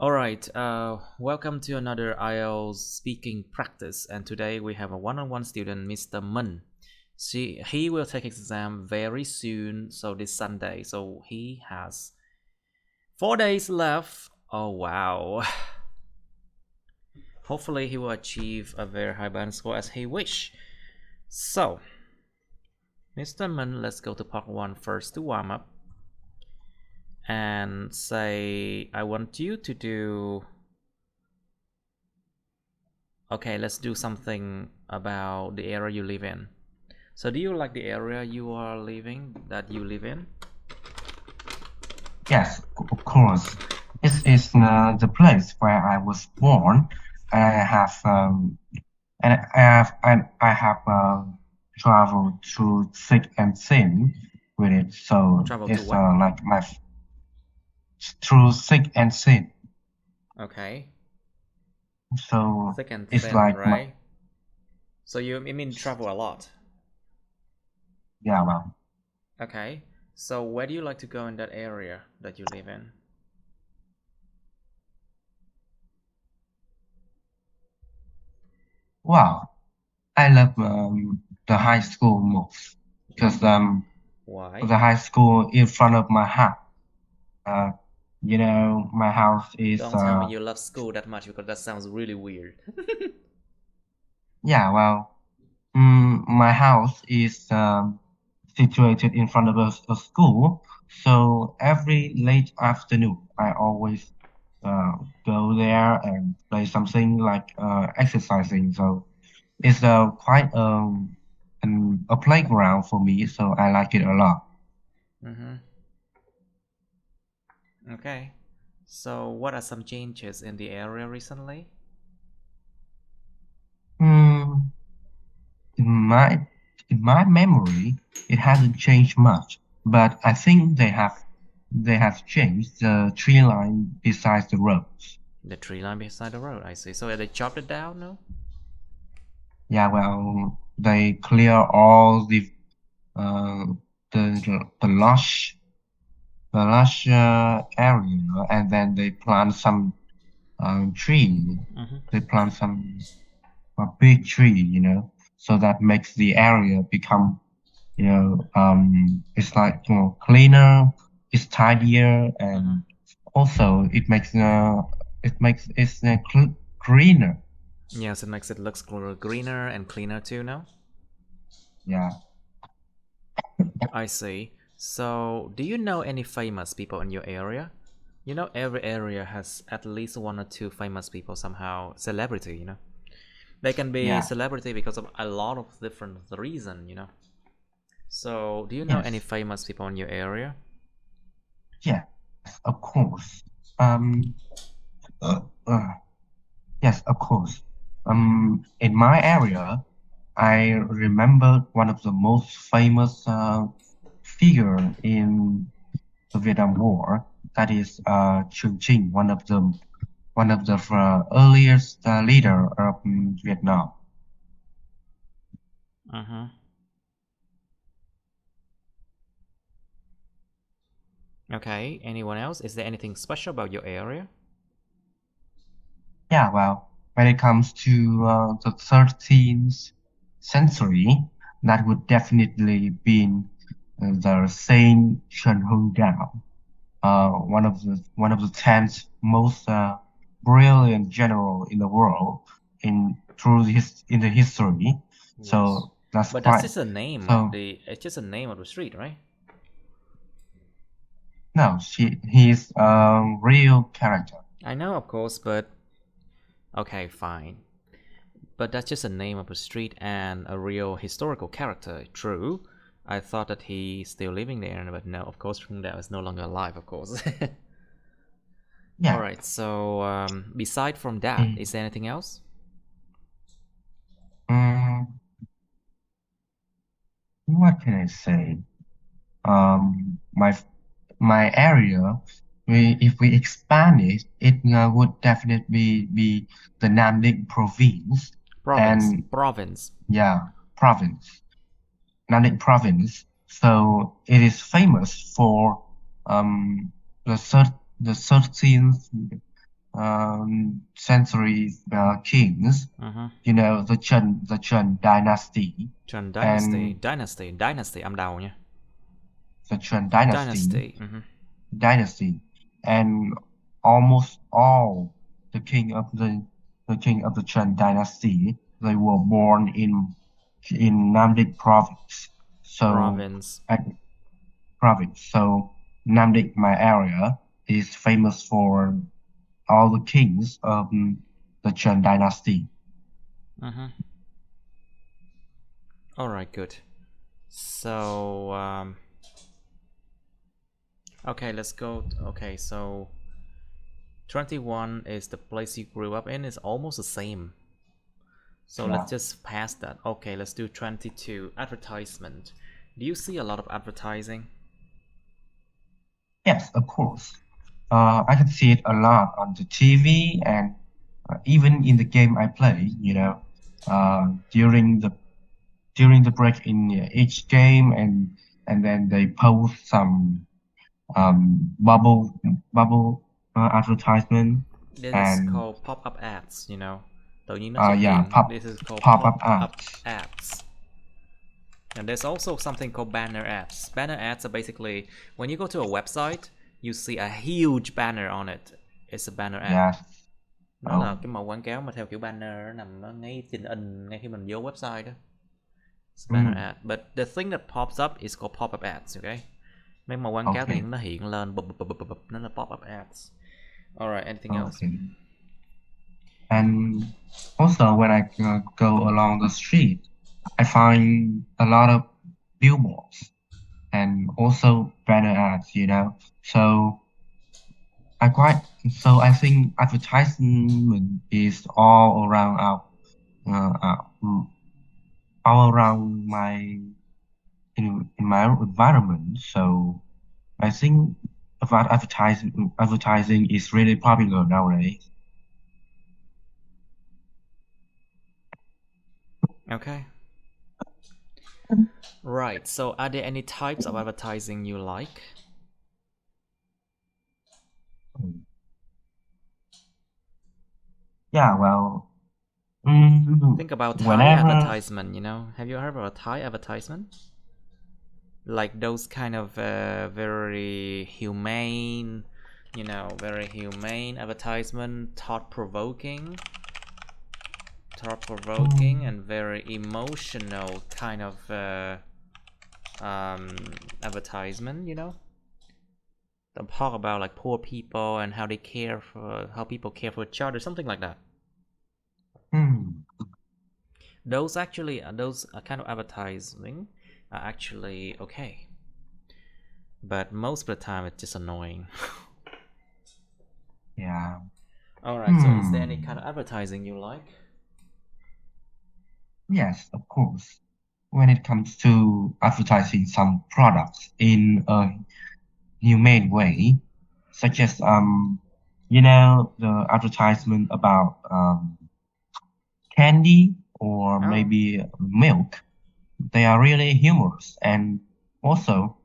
Alright, welcome to another IELTS speaking practice, and today we have a one-on-one student, Mr. Mink. He will take exam very soon, so this Sunday, so he has 4 days left. Oh wow. Hopefully he will achieve a very high band score as he wish. So, Mr. Mink, let's go to part 1 first to warm up. And say, I want you to do... Okay, let's do something about the area you live in. So do you like the area you live in? Yes, of course. This is the place where I was born. I have traveled through thick and thin with it. So Travel to it's what? like through thick and thin. Okay. So Thick and it's thin, like right? So you mean travel a lot? yeah, well, Okay. So where do you like to go in that area that you live in? wow. I love the high school most because Why? the high school in front of my house. Uh, my house is Don't tell me you love school that much, because that sounds really weird. yeah, well, my house is situated in front of a school, so every late afternoon I always uh, go there and play something like exercising. So it's quite a playground for me, so I like it a lot. Mm-hmm. Okay. So what are some changes in the area recently? Hmm, in my memory, it hasn't changed much, but I think they have changed the tree line beside the roads. The tree line beside the road, I see. So they chopped it down, no? Yeah, well, they clear all uh the lush area, and then they plant some tree. Mm-hmm. They plant some a big tree, so that makes the area become, it's like cleaner, it's tidier, Mm-hmm. and also it makes it greener. Yes, it makes it look greener and cleaner too now. Yeah. I see. So, do you know any famous people in your area? You know, every area has at least one or two famous people somehow, celebrity. They can be Yeah. celebrity because of a lot of different reasons. So, do you know any Yes. famous people in your area? Yes, of course. Um, uh, uh, yes, of course. In my area, I remember one of the most famous figure in the Vietnam War. That is Trường Trinh, one of the earliest leader of Vietnam. Mm-hmm. Okay, anyone else? Is there anything special about your area? Yeah, well, when it comes to the 13th century, that would definitely be the Saint Trần Hưng Đạo, one of the 10th most brilliant general in the world in the history. Yes. So that's But that's quite just a name of so. it's just a name of the street, right? No, he's a real character. I know, of course, but okay, fine. But that's just a name of a street and a real historical character. True. I thought that he's still living there, but no, of course, Hung Dao is no longer alive, of course. Yeah. Alright, so beside from that, Mm, is there anything else? mm, what can I say? My area, if we expand it, it would definitely be the Nam Định province, Province. and Province. yeah, province, Nam Định province. So it is famous for um the third the 13th century kings. You know, the Chen dynasty. Trần And Dynasty âm đầu nha. the Chen dynasty. Dynasty. Dynasty. And almost all the king of the Chen dynasty, they were born in Namdik province. So So Namdik, my area, is famous for all the kings of the Chen dynasty. All right, good. So okay, let's go. Okay, so 21 is the place you grew up in. It's almost the same. So let's just pass that. Okay, let's do 22. Advertisement. Do you see a lot of advertising? Yes, of course. I can see it a lot on the TV and even in the game I play. You know, during the break in each game, and then they post some bubble advertisement. This is And called pop-up ads, you know. Tự nhiên nó xuất yeah, hiện. This is called pop-up pop-up ads. And there's also something called banner ads. Banner ads are basically when you go to a website, you see a huge banner on it. It's a banner ad. Yes. Nó là cái màu quảng cáo mà theo kiểu banner, nó nằm nó ngay trên in ngay khi mình vô website đó. It's a banner ad. But the thing that pops up is called pop-up ads, okay? Mấy màu quảng cáo thì nó hiện lên bụp, nó là pop-up ads. Alright, anything else? And also when I go along the street, I find a lot of billboards and also banner ads, you know. So I think advertisement is all around in my environment. So I think advertising is really popular nowadays. Okay. Right, so are there any types of advertising you like? Yeah, well, think about Thai advertisement, you know. Have you heard of a Thai advertisement? Like those kind of very humane, you know, very humane advertisement, thought-provoking and very emotional kind of advertisement, you know. They talk about like poor people and how people care for each other, something like that. Those kind of advertising are actually okay, but most of the time it's just annoying. Yeah. Alright, so is there any kind of advertising you like? Yes, of course. When it comes to advertising some products in a humane way, such as you know, the advertisement about candy or maybe milk, they are really humorous. And also,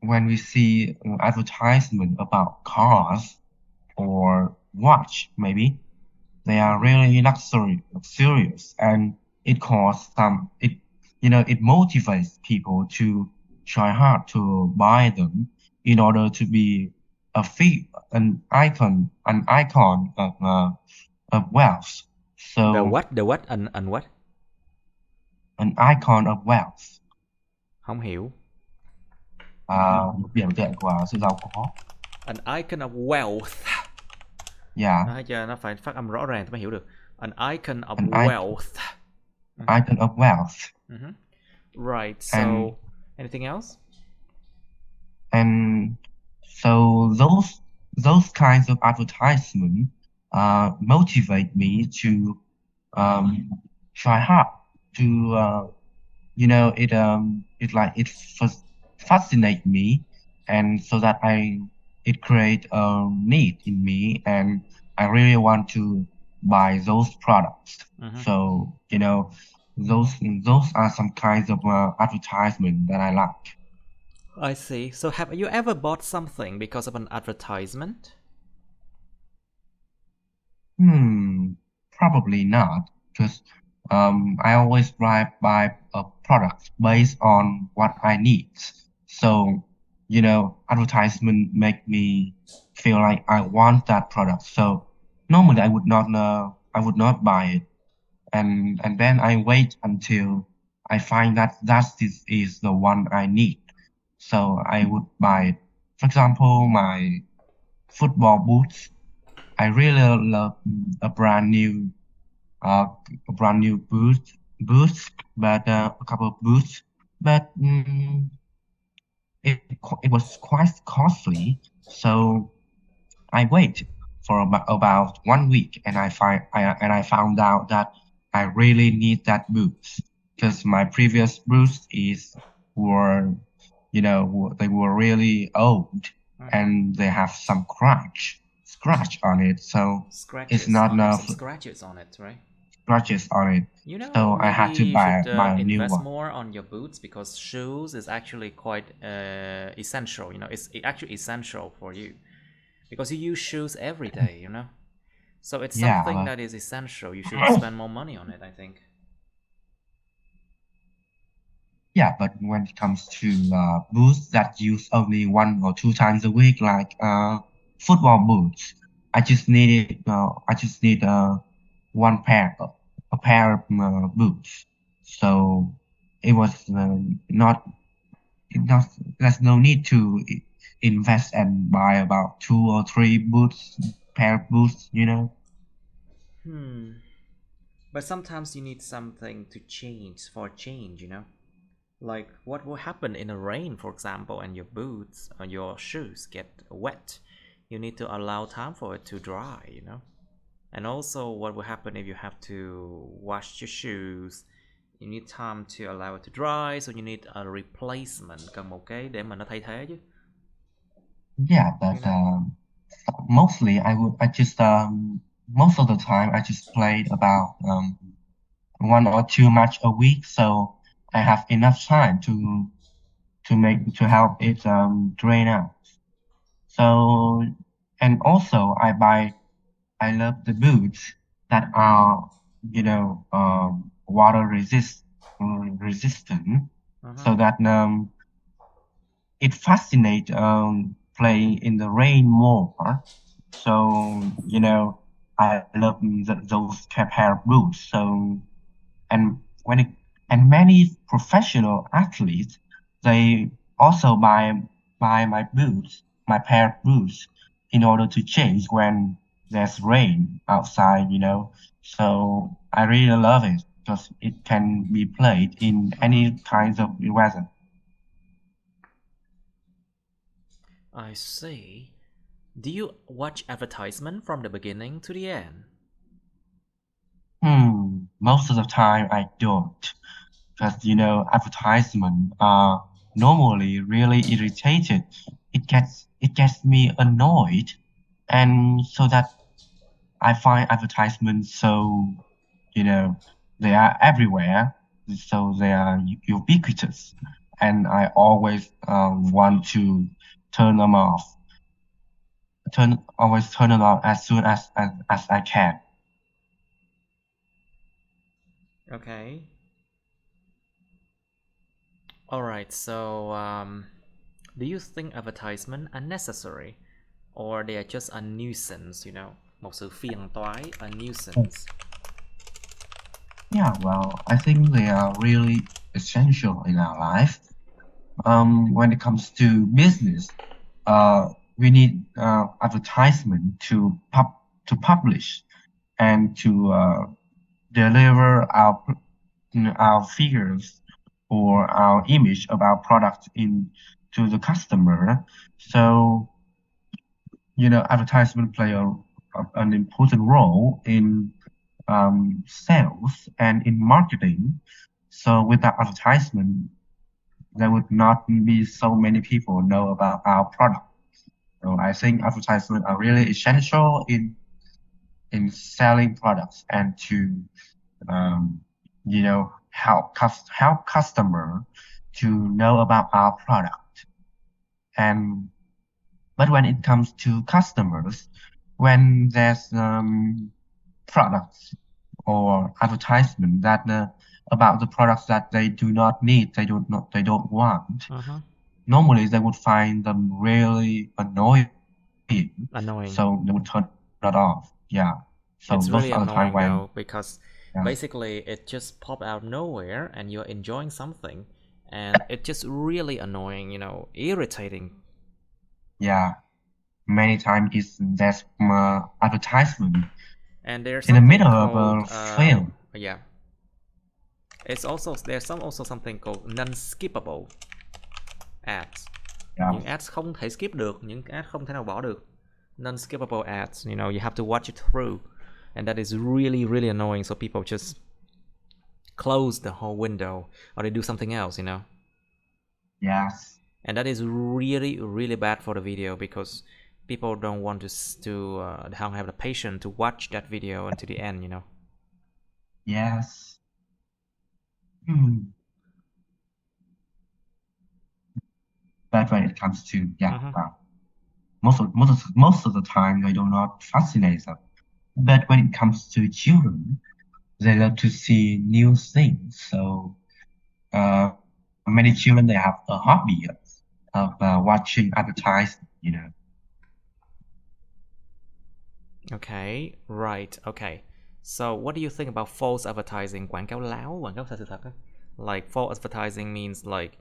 when we see advertisement about cars or watch, maybe they are really luxurious, and it motivates people to try hard to buy them in order to be an icon of wealth. So the what and what? An icon of wealth. Không hiểu. Một biểu tượng của sự giàu có. An icon of wealth. Yeah. Nó thấy chưa? Nó phải phát âm rõ ràng thì mới hiểu được. An icon of wealth. Icon of wealth. Right. So, anything else? And so those kinds of advertisement motivate me to try hard to you know, it fascinates me, and so that it creates a need in me, and I really want to buy those products. So, you know, those are some kinds of advertisement that I like. I see. So have you ever bought something because of an advertisement? Hmm, Probably not, because I always buy a product based on what I need. So, advertisement make me feel like I want that product. So normally I would not buy it, and then I wait until I find that this is the one I need. So I would buy it. For example, my football boots. I really love a brand new uh a brand new boots, but a couple of boots, but it was quite costly. So I wait for about 1 week, and I found out that I really need that boots because my previous boots is were they were really old, Mm-hmm. and they have some scratch on it, so it's Scratches not on enough some scratches on it, right? scratches on it. You know, So I maybe had to you should buy a new invest one. more on your boots because shoes is actually quite essential. You know, it's actually essential for you because you use shoes every day. You know, so it's something Yeah, that is essential. You should spend more money on it, I think. yeah, but when it comes to boots that use only 1 or 2 times a week, like football boots, I just need one pair, a pair of boots. So it was not, it not, there's no need to invest and buy about 2 or 3 pair of boots. Hmm. But sometimes you need something to change for a change. You know, like what will happen in the rain, for example, and your boots or your shoes get wet. You need to allow time for it to dry. You know. And also, what will happen if you have to wash your shoes? You need time to allow it to dry, so you need a replacement, cần một cái để mà nó thay thế chứ, Yeah, you but know. mostly I just most of the time I just played about 1 or 2 match a week, so I have enough time to help it drain out. So, and also I love the boots that are water resistant, Uh-huh. so that it fascinates playing in the rain more. So I love those pair of boots. So and when it and many professional athletes, they also buy my pair of boots, in order to change when there's rain outside. So I really love it because it can be played in Uh-huh. any kinds of weather. I see. Do you watch advertisement from the beginning to the end? Most of the time I don't, because advertisement are normally really irritated. It gets me annoyed, and so that I find advertisements so you know they are everywhere, so they are ubiquitous, and I always want to turn them off. Turn it off as soon as I can. Okay. All right. So, do you think advertisement are necessary, or they are just a nuisance? You know, một sự phiền toái, a nuisance. Yeah, well, I think they are really essential in our life. When it comes to business, we need advertisement to publish and to deliver our figures or our image of our product in to the customer. So advertisement play an important role in sales and in marketing. So without advertisement, there would not be so many people know about our product. So I think advertisements are really essential in selling products and to help customer to know about our product. And but when it comes to customers, when there's products or advertisement that about the products that they do not need, they don't want. Uh-huh. Normally, they would find them really annoying, Annoying. so they would turn that off. Yeah. So It's those really are the time annoying when, though, because yeah, basically it just pop out nowhere and you're enjoying something and it's just really annoying, irritating. yeah, many times there's advertisement And there's in the something middle of called a film. yeah. There's something called non-skippable ads. Yeah, Những ads không thể skip được, những ads không thể nào bỏ được. Non-skippable ads, you have to watch it through. And that is really, really annoying, so people just close the whole window or they do something else. yes, And that is really, really bad for the video because people don't want don't have the patience to watch that video until the end. yes. Hmm. But when it comes to, yeah, Mm-hmm. well, most of the time they do not fascinate them. But when it comes to children, they love to see new things. So uh, many children they have a hobby of watching advertising. Okay, right, okay. So what do you think about false advertising? Quảng cáo láo, quảng cáo sai sự thật á. Like false advertising means like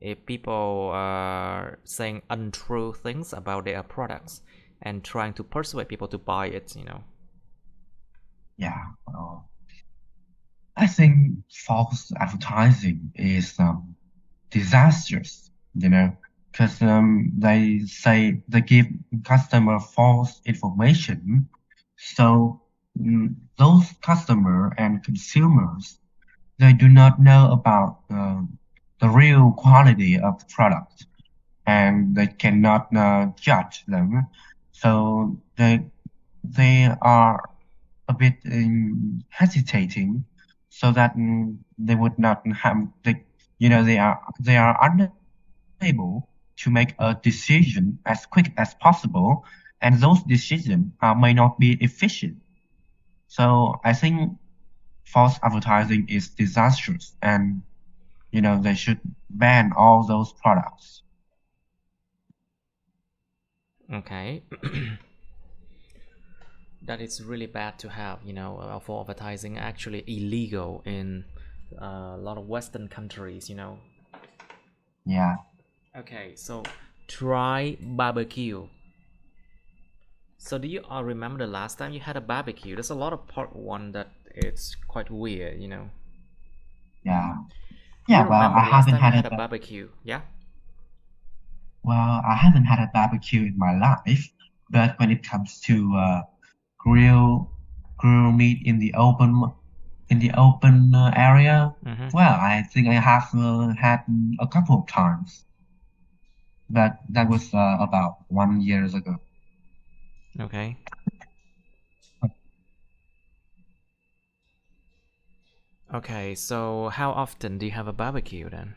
if people are saying untrue things about their products and trying to persuade people to buy it. Yeah. I think false advertising is disastrous, because they say they give customer false information. So those customer and consumers, they do not know about the real quality of the product, and they cannot judge them. So they are a bit hesitating, so that they would not have they are unable to make a decision as quick as possible, and those decisions may not be efficient. So I think false advertising is disastrous, and they should ban all those products. Okay. That is really bad to have, for advertising actually illegal in a lot of Western countries. Yeah. Okay, so try barbecue. So do you all remember the last time you had a barbecue? There's a lot of part one that it's quite weird. Yeah. Do you Yeah, well, remember the last time you had a barbecue? Yeah? I haven't had a barbecue in my life, but when it comes to grill grill meat in the open area, Mm-hmm. well, I think I have had a couple of times, but that was about 1 year ago. Okay. Okay, so how often do you have a barbecue then?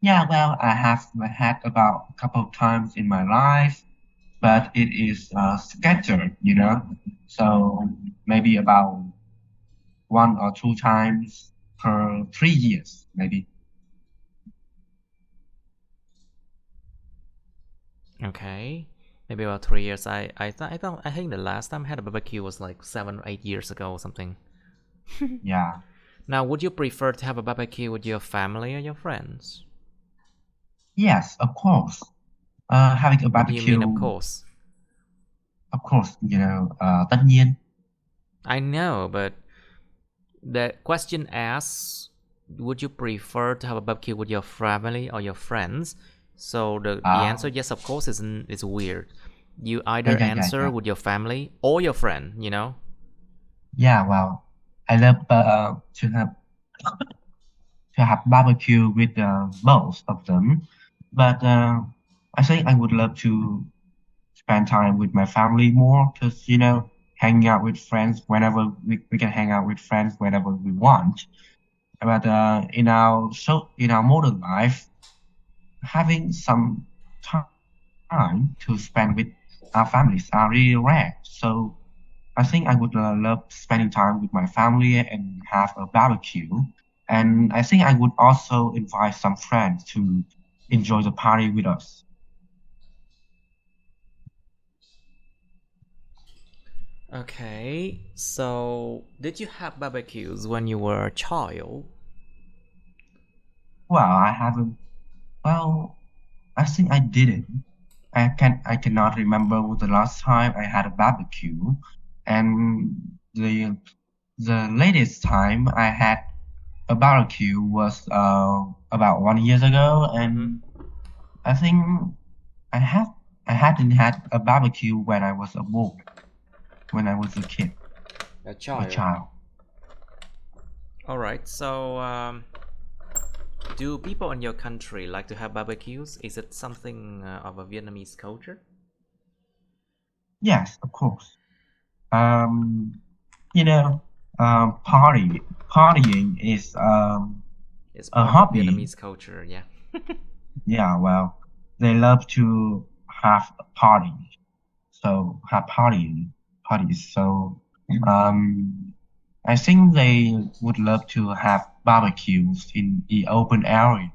Yeah, well, I have had about a couple of times in my life, but it is scattered. So maybe about 1 or 2 times per 3 years, maybe. Okay. Maybe about 3 years. I think the last time I had a barbecue was like 7 or 8 years ago or something. Yeah. Now, would you prefer to have a barbecue with your family or your friends? Yes, of course. Having a What do you mean, barbecue, of course? of course, tất nhiên. I know, but the question asks, would you prefer to have a barbecue with your family or your friends? So the answer, Uh, yes, of course, is weird. You yeah, either yeah, yeah, answer yeah. with your family or your friend. Yeah, well, I love to have barbecue with both of them, but I think I would love to spend time with my family more, because hanging out with friends whenever we can hang out with friends whenever we want. But in our modern life, having some time to spend with our families are really rare. So I think I would love spending time with my family and have a barbecue. And I think I would also invite some friends to enjoy the party with us. Okay, so did you have barbecues when you were a child? Well, I haven't. Well, I think I didn't. I cannot remember the last time I had a barbecue, and the latest time I had a barbecue was about 1 year ago, Mm-hmm. and I think I have I hadn't had a barbecue when I was a boy, when I was a kid, A a child. child. All right. So, do people in your country like to have barbecues? Is it something of a Vietnamese culture? Yes, of course. Um, you know, partying is It's a part of hobby. Vietnamese culture. Yeah. Yeah, well, they love to have a party, so have parties. So, um, I think they would love to have barbecues in the open area.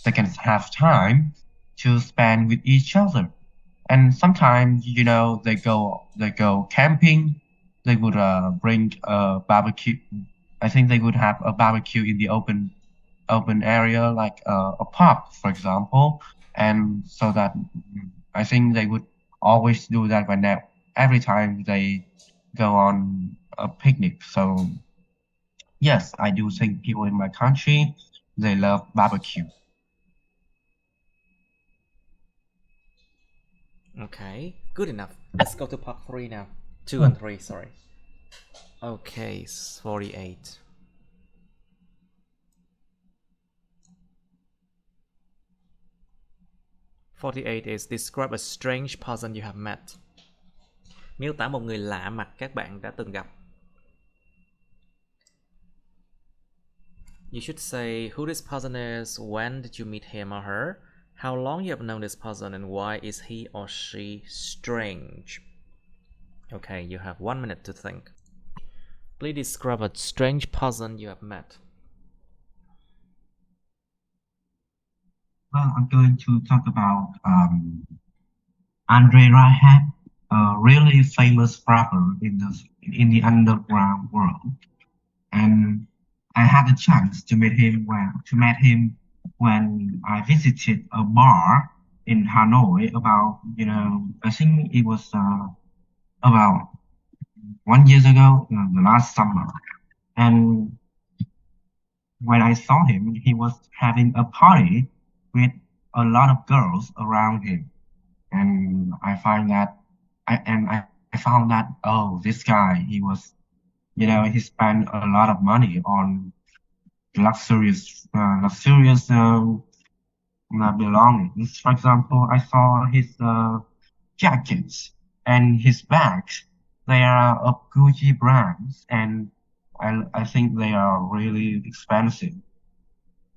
They can have time to spend with each other. And sometimes, they go camping. They would bring a barbecue. I think they would have a barbecue in the open area, like a park, for example. And so that I think they would always do that every time they go on a picnic. So yes, I do think people in my country, they love barbecue. Okay. Good enough. Let's go to part three now. Two Hmm. and three. Sorry. Okay. 48. 48 is describe a strange person you have met. Miêu tả một người lạ mặt các bạn đã từng gặp. You should say who this person is, when did you meet him or her, how long you have known this person, and why is he or she strange. Okay, you have 1 minute to think. Please describe a strange person you have met. Well, I'm going to talk about Andre Rahab, a really famous rapper in the underground world, and I had a chance to meet him when I visited a bar in Hanoi about I think it was about 1 year ago, the last summer, and when I saw him, he was having a party with a lot of girls around him, and I found that, oh, this guy, he spent a lot of money on luxurious belongings. For example, I saw his jackets and his bags. They are of Gucci brands, and I think they are really expensive.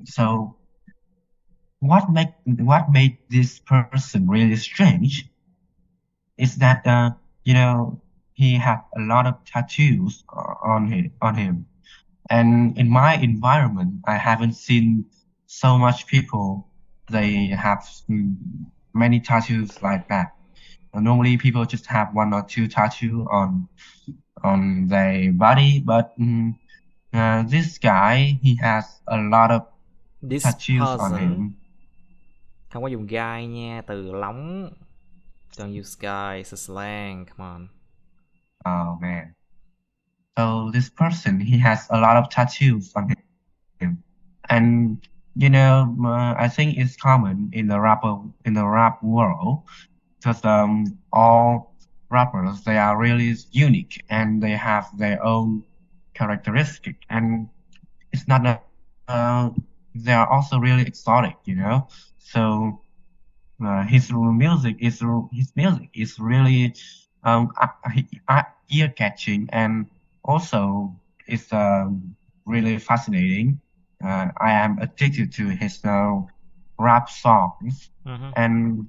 So what made this person really strange is that he had a lot of tattoos on him. And in my environment, I haven't seen so much people they have many tattoos like that. Normally, people just have one or two tattoo on their body, but this guy, he has a lot of This tattoos on person, him. không có dùng gai nha, từ lóng. Don't use guy, it's a slang, come on. Oh man. So this person, he has a lot of tattoos on him, and I think it's common in the rap world, because all rappers, they are really unique and they have their own characteristic, and it's not uh, they are also really exotic. So his music is really ear catching, and also it's really fascinating. I am addicted to his rap songs, Mm-hmm. and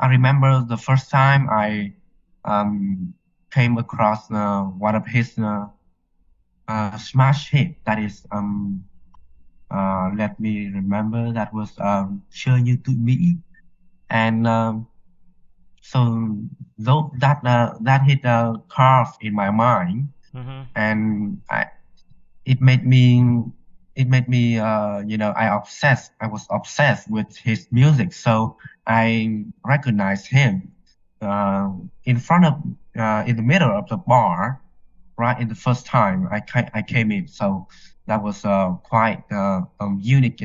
I remember the first time I came across one of his smash hit. That is let me remember. That was Chưa Như Tụi Mỹ, and so though that hit carved in my mind, and it made me I was obsessed with his music, so I recognized him in front of in the middle of the bar, right in the first time I came in. So that was quite unique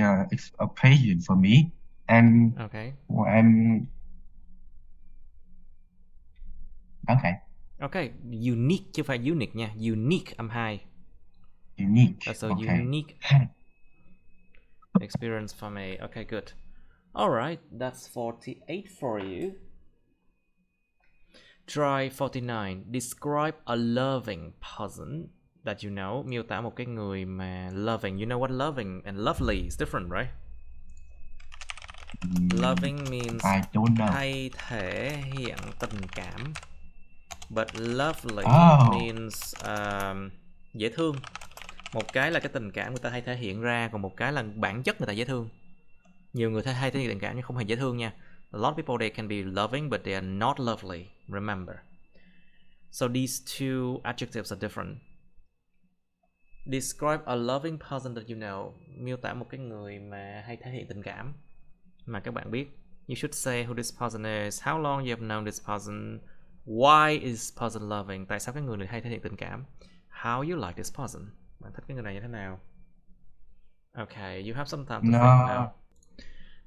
occasion for me. And Okay. when Okay, unique chứ không phải unique nha. Unique âm 2. unique. That's a Okay. unique experience for me. Okay, good. All right, that's 48 for you. Try 49. Describe a loving person that you know. Miêu tả một cái người mà loving. You know what loving and lovely is different, right? Loving means I don't know. hay thể hiện tình cảm. But lovely means dễ thương. Một cái là cái tình cảm người ta hay thể hiện ra, còn một cái là bản chất người ta dễ thương. Nhiều người hay thể hiện tình cảm nhưng không hề dễ thương nha. A lot of people, they can be loving but they are not lovely. Remember. So these two adjectives are different. Describe a loving person that you know. Miêu tả một cái người mà hay thể hiện tình cảm mà các bạn biết. You should say who this person is, how long you have known this person, why is this person loving, tại sao cái người này hay thể hiện tình cảm, how you like this person, bạn thích cái người này như thế nào. Okay, you have some time to think now.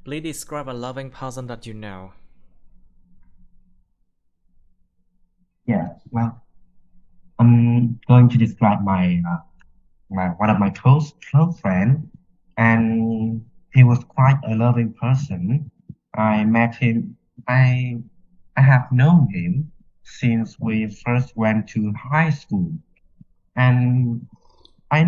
Please describe a loving person that you know. Yeah, well, I'm going to describe my one of my close friends, and he was quite a loving person. I met him. I have known him since we first went to high school, and I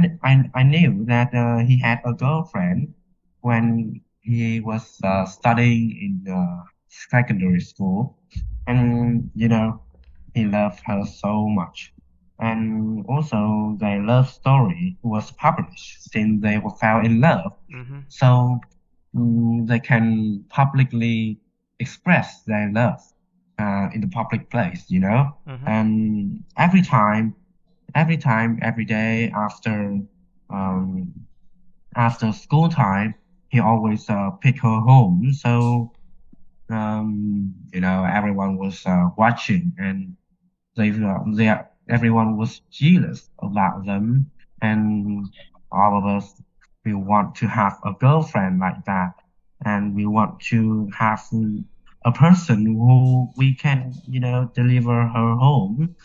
knew that he had a girlfriend when he was studying in secondary school, and he loved her so much. And also their love story was published since they fell in love. So they can publicly express their love in the public place, and every day after school time, he always pick her home. So everyone was watching, and everyone was jealous about them, and all of us, we want to have a girlfriend like that, and we want to have a person who we can deliver her home.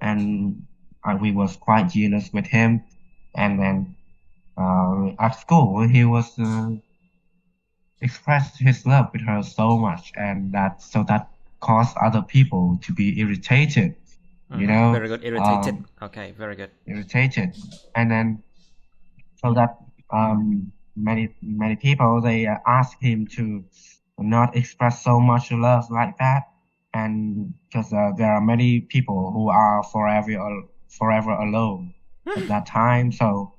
And we was quite jealous with him. And then at school, he was expressed his love with her so much, and that caused other people to be irritated. Very good. Irritated. Okay, very good. Irritated. And then so that many people, they ask him to not express so much love like that, and because there are many people who are forever alone at that time. So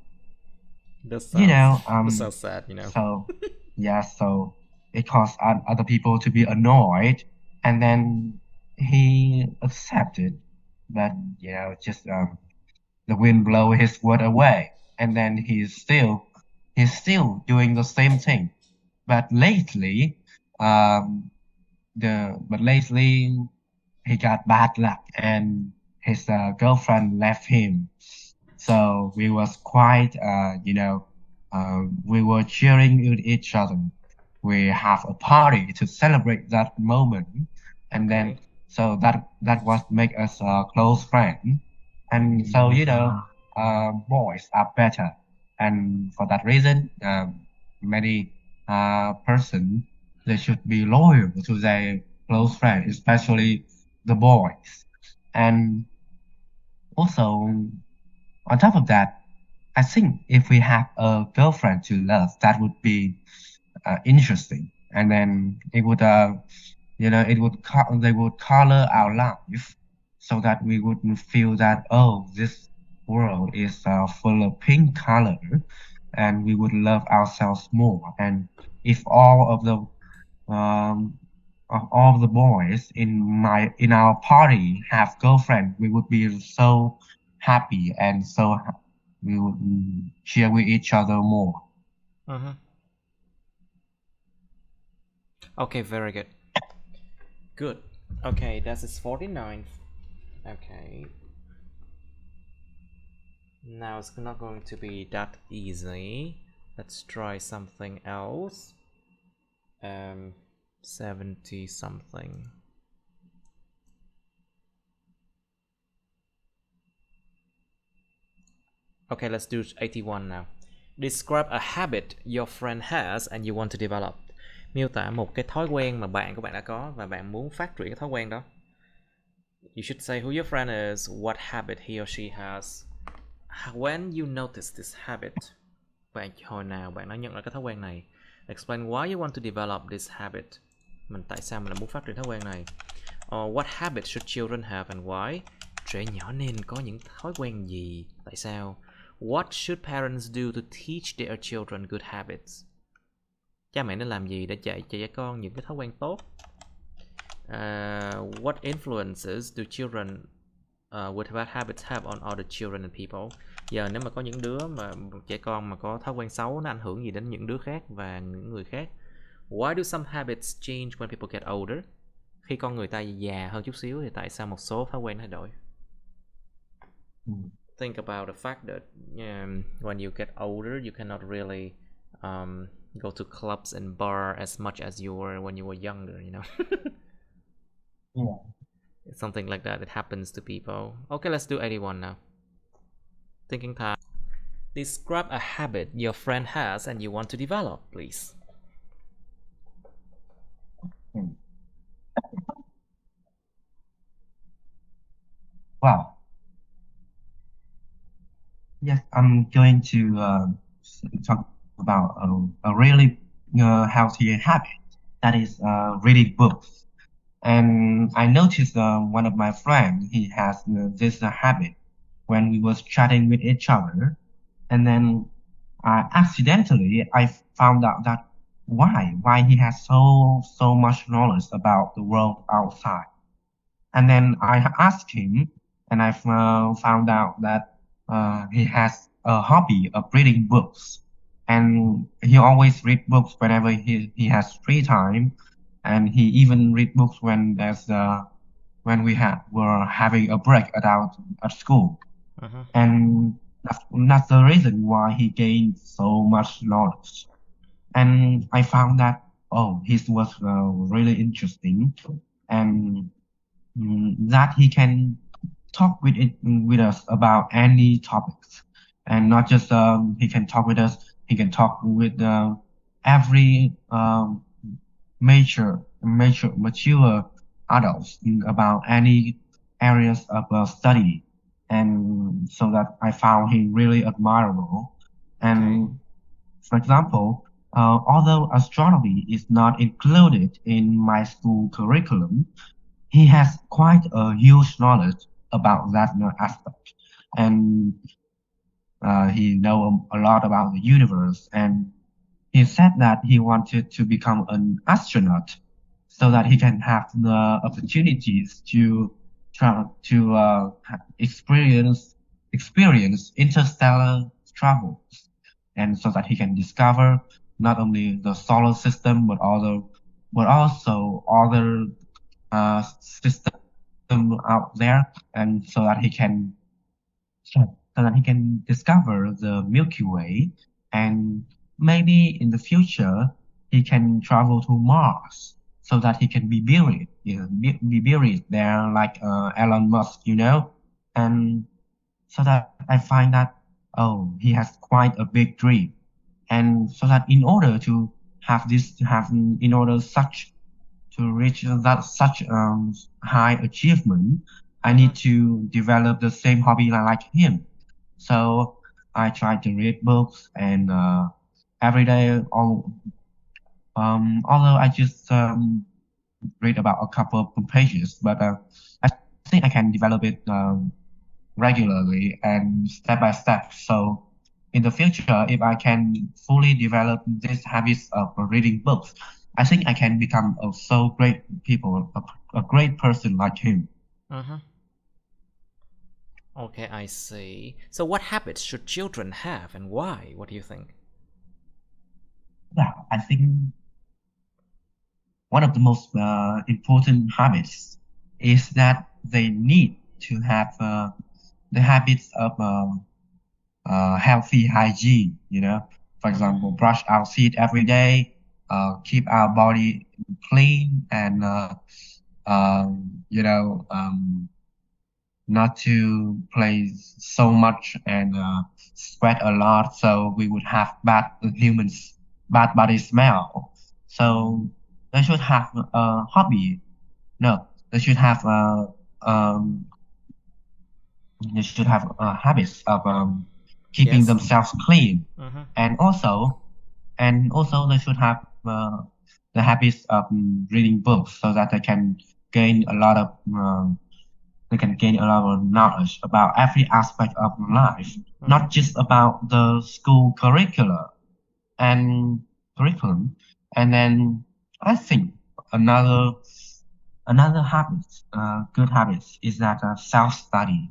that sounds sad, So yeah, so it caused other people to be annoyed, and then he accepted. But just the wind blow his word away, and then he's still doing the same thing. But lately, he got bad luck, and his girlfriend left him. So we was quite we were cheering with each other. We have a party to celebrate that moment, and then so that was make us a close friend. And so boys are better, and for that reason, many person, they should be loyal to their close friend, especially the boys. And also, on top of that, I think if we have a girlfriend to love, that would be interesting, and then it would they would color our life so that we would feel that, oh, this world is full of pink color, and we would love ourselves more. And if um, all the boys in our party have girlfriend, we would be so happy, and we would share with each other more. Mm-hmm. Okay, very good. Good. Okay, that is 49. Okay. Now it's not going to be that easy. Let's try something else. 70 something. Okay, let's do 81 now. Describe a habit your friend has and you want to develop. Miêu tả một cái thói quen mà bạn của bạn đã có và bạn muốn phát triển cái thói quen đó. You should say who your friend is, what habit he or she has, when you notice this habit. Bạn hồi nào bạn đã nhận ra cái thói quen này. Explain why you want to develop this habit. Mình tại sao mình lại muốn phát triển thói quen này. Or what habit should children have and why? Trẻ nhỏ nên có những thói quen gì? Tại sao? What should parents do to teach their children good habits? Cha mẹ nên làm gì để dạy cho trẻ con những cái thói quen tốt? What influences do children with bad habits have on other children and people? Giờ nếu mà có những đứa mà trẻ con mà có thói quen xấu, nó ảnh hưởng gì đến những đứa khác và những người khác? Why do some habits change when people get older? Khi con người ta già hơn chút xíu thì tại sao một số thói quen thay đổi? Think about the fact that when you get older, you cannot really go to clubs and bar as much as you were when you were younger, you know. Yeah. Something like that happens to people. Okay, let's do 81 now. Thinking time. Describe a habit your friend has and you want to develop, please. Wow. Yes, I'm going to talk about a really healthy habit, that is reading books. And I noticed one of my friends, he has this habit when we was chatting with each other, and then accidentally I found out that why he has so much knowledge about the world outside. And then I asked him, and I found out that he has a hobby of reading books, and he always read books whenever he has free time, and he even read books when were having a break at school. And that's the reason why he gained so much knowledge. And I found that, oh, his was really interesting, and that he can talk with us about any topics, and not just he can talk with us. He can talk with every mature adults about any areas of study, and so that I found him really admirable. And for example, although astronomy is not included in my school curriculum, he has quite a huge knowledge about that aspect, and he know a lot about the universe. And he said that he wanted to become an astronaut so that he can have the opportunities to experience interstellar travels, and so that he can discover not only the solar system but also other systems out there, and so that he can discover the Milky Way, and maybe in the future he can travel to Mars so that he can be buried, be buried there like Elon Musk, and so that I find that, oh, he has quite a big dream, and so that in order to reach that such high achievement, I need to develop the same hobby like him. So I try to read books, and every day, although I just read about a couple of pages, but I think I can develop it regularly and step by step. So in the future, if I can fully develop this habits of reading books, I think I can become a so great people, a great person like him. Okay, I see. So what habits should children have and why? What do you think? Yeah, I think one of the most important habits is that they need to have the habits of healthy hygiene. For example, brush our teeth every day, keep our body clean, and not to play so much and sweat a lot, so we would have bad body smell. So they should have a hobby. No, they should have um, habits of keeping Yes. themselves clean, Mm-hmm. and also they should have the habits of reading books so that they can gain a lot of knowledge about every aspect of life, not just about the school and curriculum. And then I think another good habits is that self-study.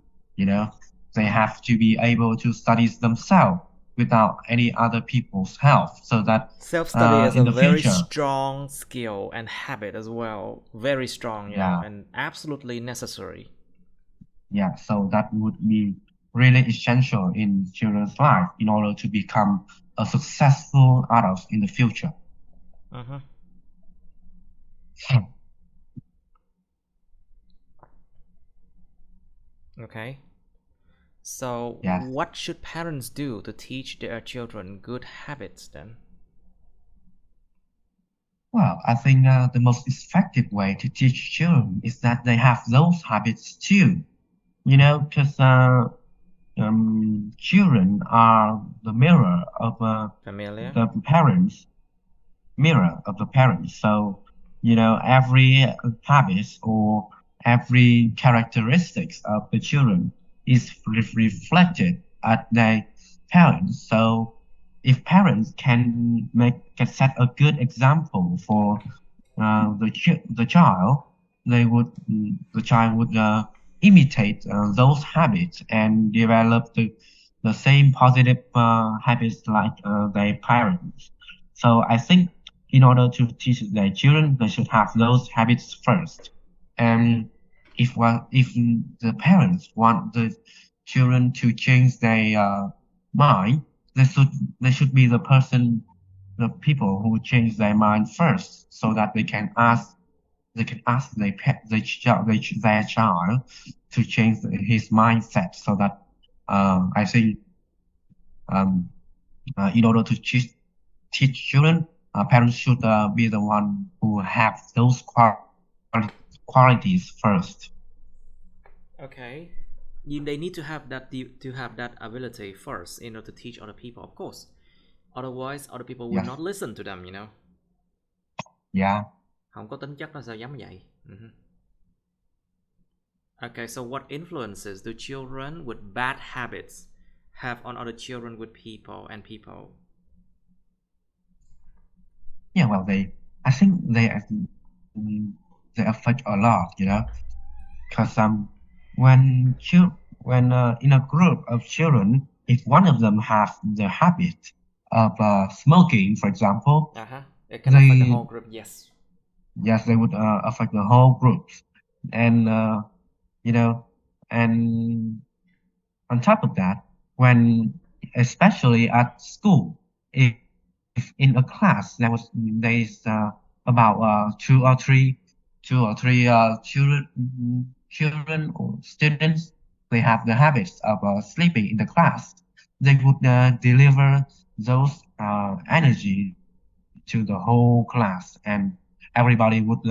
They have to be able to study themselves without any other people's help, so that Self-study is in a the very future, strong skill and habit as well. Very strong, yeah, and absolutely necessary. yeah. So that would be really essential in children's life in order to become a successful adult in the future. Mm-hmm. Okay. So, Yes. what should parents do to teach their children good habits then? Well, I think the most effective way to teach children is that they have those habits too. Because children are the Familiar? the parents mirror of the parents. So, every habit or every characteristics of the children is reflected at their parents. So, if parents can set a good example for the child, the child would imitate those habits and develop the same positive habits like their parents. So I think in order to teach their children, they should have those habits first. And if the parents want the children to change their mind, they should be the people who change their mind first, so that they can ask their child to change his mindset. So that I think um, in order to teach children, parents should be the one who have those qualities first. Okay. They need to have that ability first in order to teach other people, of course. Otherwise, other people would Yes. not listen to them. Yeah. Không có tính chất là sao dám vậy. Okay, so what influences do children with bad habits have on other children with people and people? Yeah. Well, I think they affect a lot. Because when in a group of children, if one of them has the habit of smoking, for example, It can affect the whole they group, yes. yes, they would affect the whole group. And you know and on top of that, when especially at school, if in a class there's about two or three children or students, they have the habits of sleeping in the class, they would deliver those energy to the whole class, and everybody would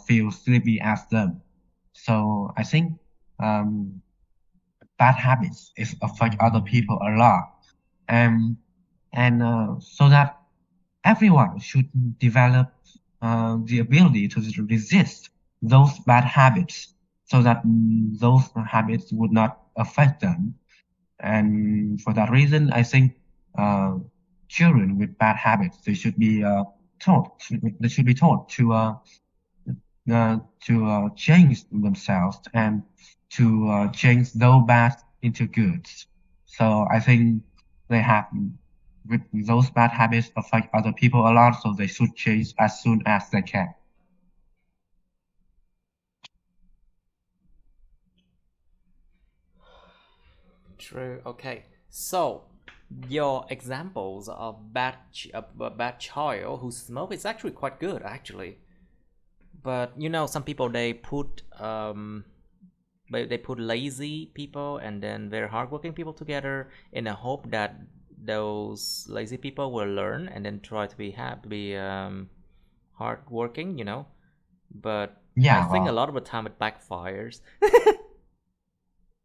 feel sleepy as them. So I think um, bad habits is affect other people a lot, and so that everyone should develop the ability to resist those bad habits, so that those habits would not affect them. And for that reason, I think children with bad habits, they should be taught. They should be taught to change themselves and to change those bad into good. So I think they have with those bad habits affect other people a lot, so they should change as soon as they can. True. Okay. So your examples of bad child who smoke is actually quite good, actually. But you know, some people they put lazy people and then very hardworking people together in a hope that those lazy people will learn and then try to be hardworking, you know. But I Yeah, think a well, lot of the time it backfires.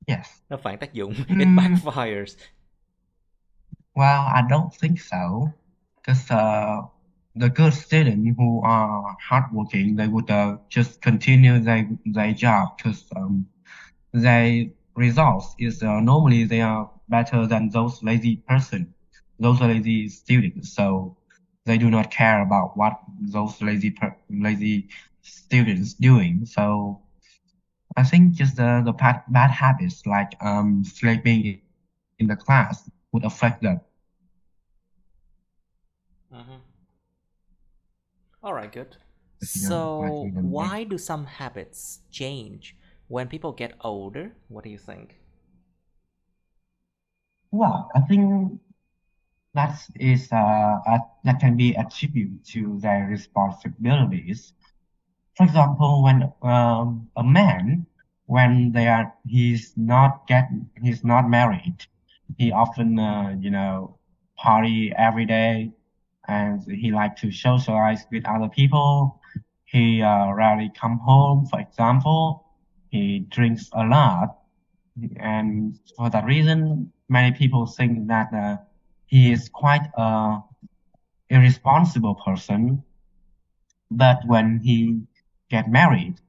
yes. Nó phản tác dụng. It Mm, backfires. well, I don't think so, because the good students who are hardworking, they would just continue their job, because their results is normally they are better than those those lazy students. So they do not care about what those lazy students doing. So I think just the bad habits like sleeping in the class would affect them. Mm-hmm. All right, good. If you know, like So, even like, why do some habits change when people get older? What do you think? well, I think that can be attributed to their responsibilities. For example, when a man, when he's not married, he often party every day, and he like to socialize with other people. He rarely come home, for example. He drinks a lot, and for that reason, many people think that he is quite a irresponsible person. But when he get married,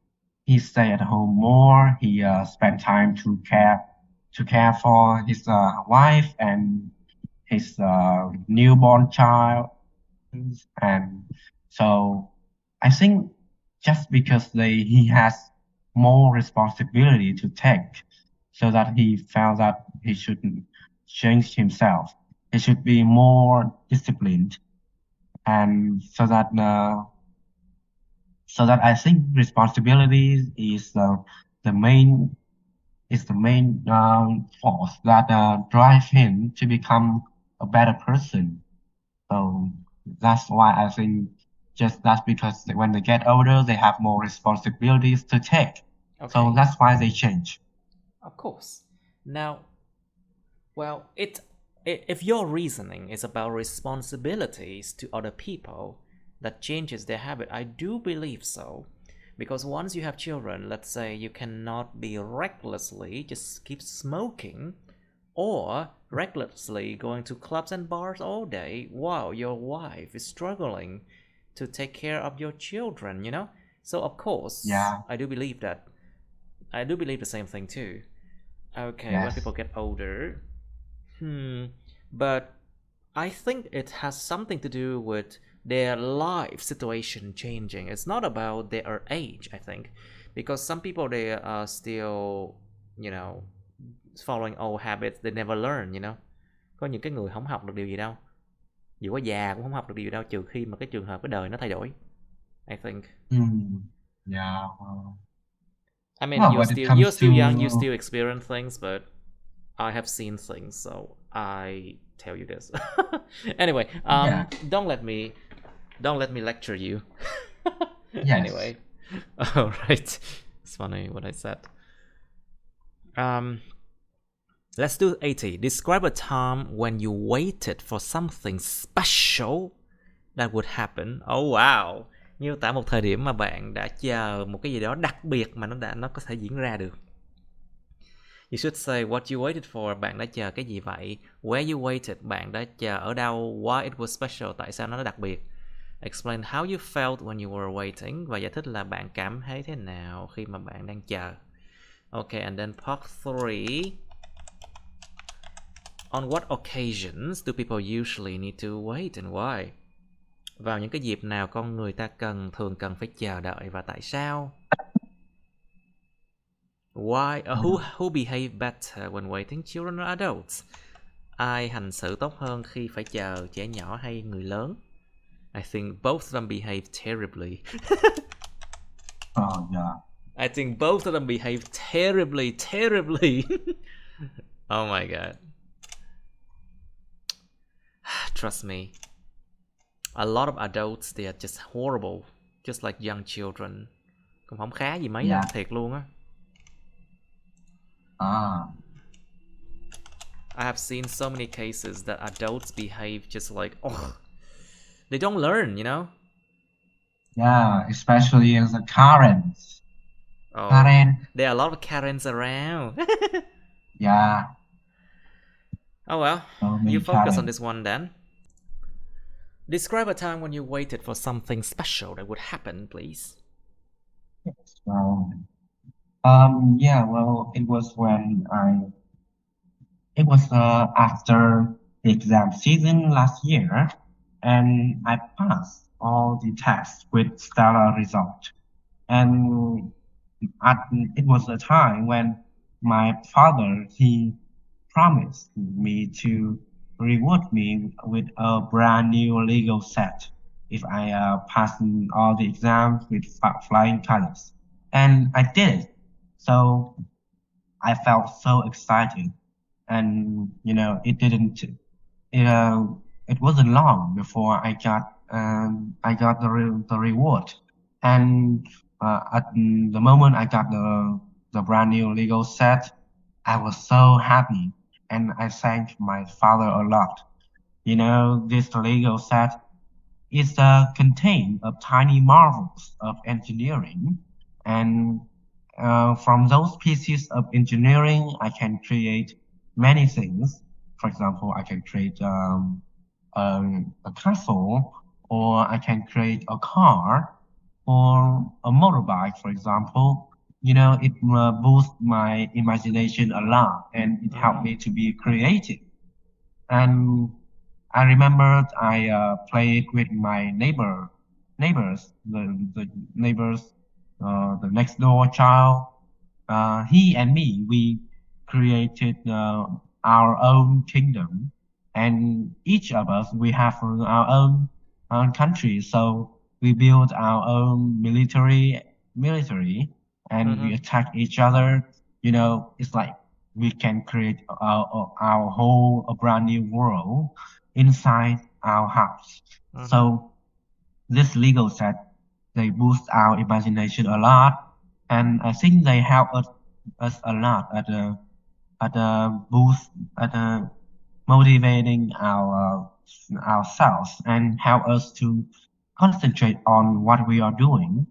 he stay at home more. He spend time to care for his wife and his newborn child. And so I think just because he has more responsibility to take, so that he felt that he shouldn't change himself. He should be more disciplined, and so that I think responsibility is the main the main force that drives him to become a better person. So that's why I think just that's because when they get older, they have more responsibilities to take. So Okay, that's why they change. of course. Now, well, if your reasoning is about responsibilities to other people that changes their habit, I do believe so. Because once you have children, let's say you cannot be recklessly just keep smoking or recklessly going to clubs and bars all day while your wife is struggling to take care of your children, you know? So of course, Yeah. I do believe the same thing too. Okay, when Yes. people get older, but I think it has something to do with their life situation changing. It's not about their age, I think, because some people they are still, you know, following old habits they never learn, you know. Có những cái người không học được điều gì đâu. Dù có già cũng không học được điều gì đâu, trừ khi mà cái trường hợp cái đời nó thay đổi. I think. Mm. Yeah. I mean, Well, when it you're comes still young, you to still experience things, but I have seen things, so I tell you this. Anyway, yeah, don't let me lecture you. yes. Anyway, all right. It's funny what I said. Um, let's do 80. Describe a time when you waited for something special that would happen. Oh wow. Miêu tả một thời điểm mà bạn đã chờ một cái gì đó đặc biệt mà nó có thể diễn ra được. You should say what you waited for. Bạn đã chờ cái gì vậy? Where you waited. Bạn đã chờ ở đâu? Why it was special. Tại sao nó đặc biệt? Explain how you felt when you were waiting, và giải thích là bạn cảm thấy thế nào khi mà bạn đang chờ. Okay, and then part 3. On what occasions do people usually need to wait and why? Vào những cái dịp nào con người ta thường cần phải chờ đợi và tại sao? Why? Who behave better when waiting, children or adults? Ai hành xử tốt hơn khi phải chờ, trẻ nhỏ hay người lớn? I think both of them behave terribly. Oh yeah. I think both of them behave terribly. Oh my god. Trust me. A lot of adults, they are just horrible. Just like young children. Cũng không khá gì mấy đâu, thiệt luôn á. I have seen so many cases that adults behave just like, they don't learn, you know? Yeah, especially as a Karens. Oh, Karen. There are a lot of Karens around. Yeah. Oh well, So you focus Karens. on this one then. Describe a time when you waited for something special that would happen, please. Well, it was after the exam season last year, and I passed all the tests with stellar result. And it was a time when my father, he promised me to reward me with a brand new Lego set if I pass all the exams with flying colors. And I did it. So I felt so excited. And, it wasn't long before I got the reward. And at the moment I got the brand new Lego set, I was so happy, and I thanked my father a lot. This Lego set is contained of tiny marvels of engineering, and from those pieces of engineering, I can create many things. For example, I can create a castle, or I can create a car, or a motorbike, for example. It boosts my imagination a lot, and it helped me to be creative. And I remember I played with my neighbors, the neighbors, the next door child. He and me, we created our own kingdom, and each of us, we have our own country. So we build our own military, and we attack each other. It's like we can create our whole a brand new world inside our house. So this Lego set, they boost our imagination a lot, and I think they help us a lot at motivating ourselves, and help us to concentrate on what we are doing.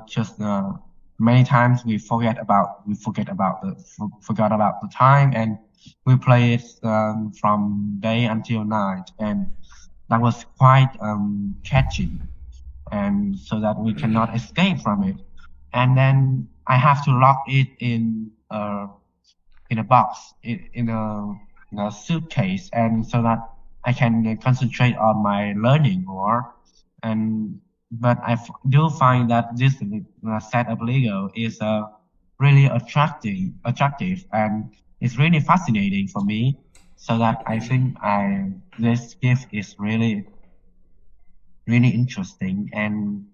Just many times we forgot about the time, and we play it from day until night, and that was quite catchy, and so that we cannot escape from it. And then I have to lock it in a box, in a suitcase, and so that I can concentrate on my learning more. But I do find that this set of Lego is really attractive, and it's really fascinating for me. So that I think this gift is really interesting, and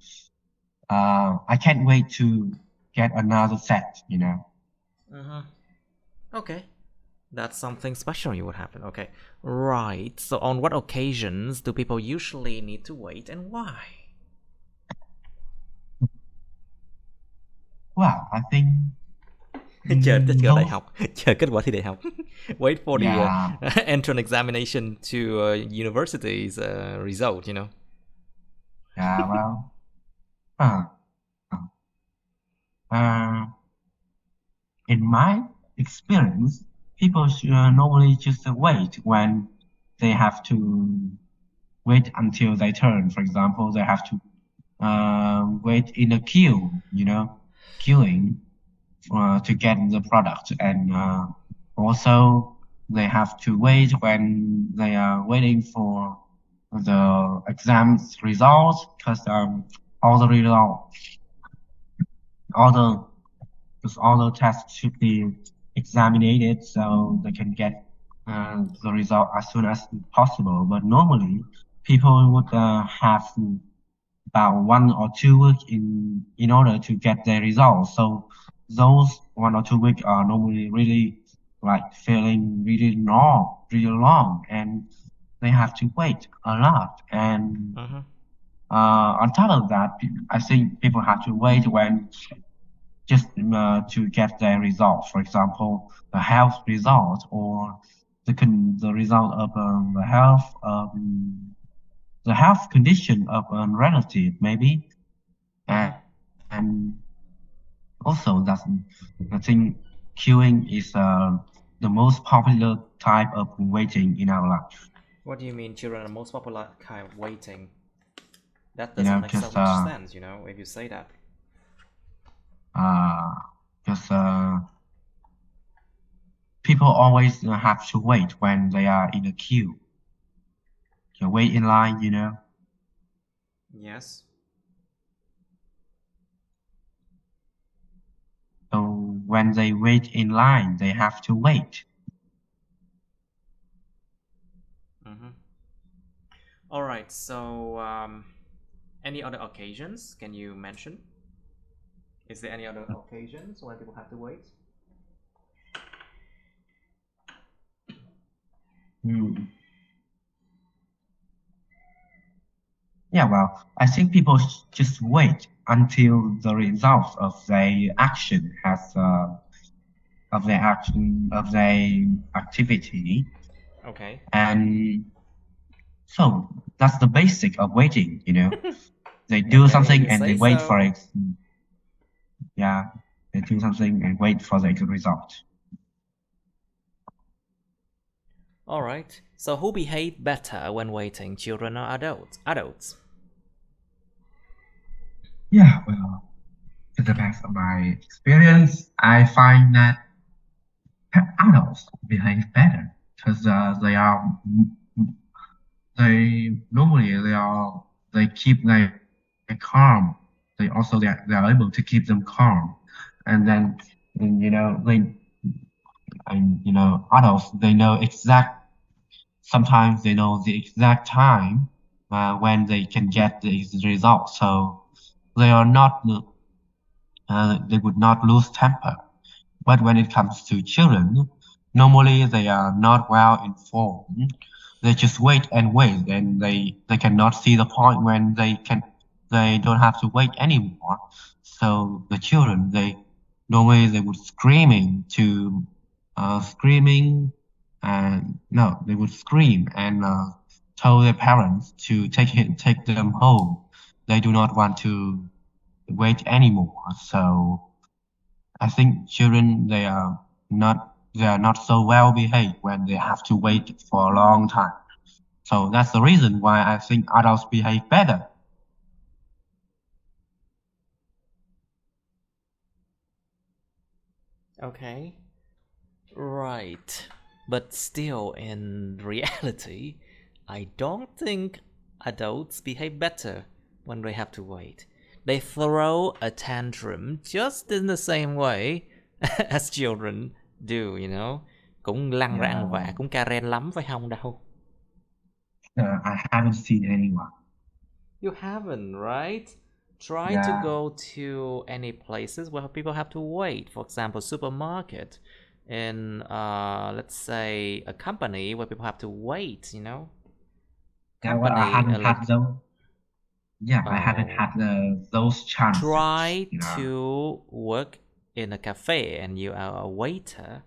I can't wait to get another set. Okay. That's something special you would happen. Okay. Right. So on what occasions do people usually need to wait, and why? Well, I think chờ đại học, chờ kết quả thi đại học. Wait for the entrance examination to university's result, Yeah, well, in my experience, people should normally just wait when they have to wait until they turn. For example, they have to wait in a queue, queuing to get the product, and also they have to wait when they are waiting for the exams results, because all the results, all the because all the tests should be examined so they can get the result as soon as possible. But normally, people would have about 1 or 2 weeks in order to get their results. So those 1 or 2 weeks are normally really like feeling really long, and they have to wait a lot. And on top of that, I think people have to wait when just to get their results. For example, the health result, or the result of the health condition of a relative, maybe. And also, I think queuing is the most popular type of waiting in our life. What do you mean children are the most popular kind of waiting? That doesn't make so much sense, if you say that. Because people always have to wait when they are in a queue. You wait in line, Yes. So when they wait in line, they have to wait. All right. So, any other occasions can you mention? Is there any other occasions when people have to wait? Yeah, well, I think people just wait until the result of their action of their activity. Okay. And so that's the basic of waiting, They do something and they wait for it. Yeah, they do something and wait for the result. All right. So who behave better when waiting, children or adults? Adults. Yeah, well, to the best of my experience, I find that adults behave better because they keep their calm. They are able to keep them calm, and then adults, they know sometimes they know the exact time when they can get the result, so they are not they would not lose temper. But when it comes to children, normally they are not well informed. They just wait and wait, and they cannot see the point when they don't have to wait anymore. So the children, they would screaming, and no, they would scream and tell their parents to take them home. They do not want to wait anymore. So I think children, they are not so well behaved when they have to wait for a long time. So that's the reason why I think adults behave better. Okay. Right. But still, in reality, I don't think adults behave better when they have to wait. They throw a tantrum just in the same way as children do, Cũng lăn ra ăn vạ, cũng Karen lắm phải không đâu? I haven't seen anyone. You haven't, right? Try to go to any places where people have to wait. For example, supermarket, in let's say a company where people have to wait. Company. I haven't had those. Yeah, I haven't had those chances. Try to work in a cafe and you are a waiter,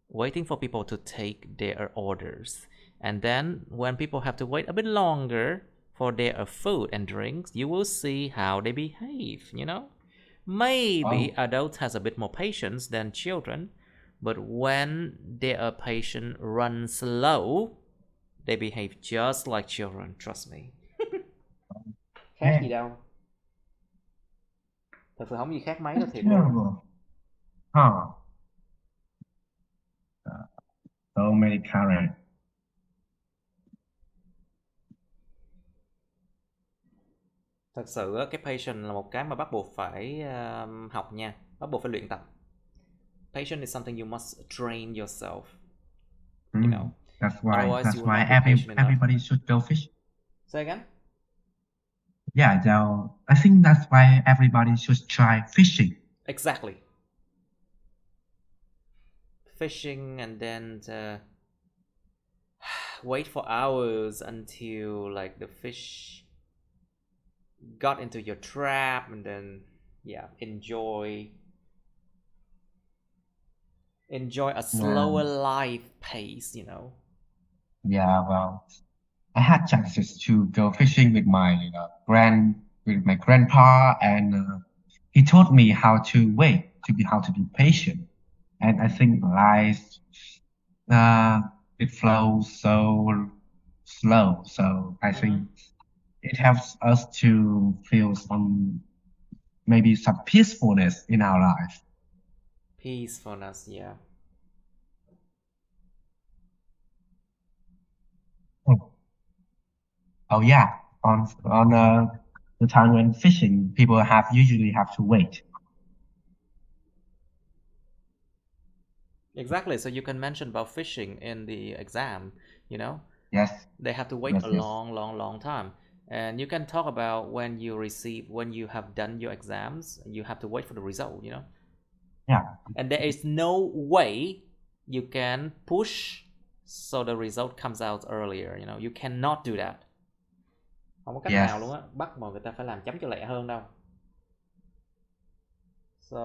waiting for people to take their orders. And then when people have to wait a bit longer for their food and drinks, you will see how they behave, Maybe adults has a bit more patience than children, but when their patience runs low, They behave just like children, trust me. Khác Yeah, gì đâu. Thật sự không gì khác mấy đâu, that's thiệt luôn. terrible. Huh. So many current. Thật sự cái patient là một cái mà bắt buộc phải học nha, bắt buộc phải luyện tập. Patient is something you must train yourself, you know. That's why Otherwise you will not be every patient enough. everybody should go fish. Say again? Yeah, so I think that's why everybody should try fishing. Exactly. Fishing and then wait for hours until like the fish got into your trap, and then enjoy a slower life pace, you know. Yeah, well, I had chances to go fishing with with my grandpa, and he taught me how to wait, how to be patient. And I think life, uh, it flows so slow. So I think it helps us to feel maybe some peacefulness in our life. Peacefulness, yeah. Oh yeah, on the time when fishing, people usually have to wait. Exactly. So you can mention about fishing in the exam, you know. Yes, They have to wait yes, a yes. long time. And you can talk about when you have done your exams, you have to wait for the result, you know. Yeah, And there is no way you can push so the result comes out earlier, you know. You cannot do that. Không có cách yes. nào luôn á, bắt mà người ta phải làm chấm cho lẹ hơn đâu. So,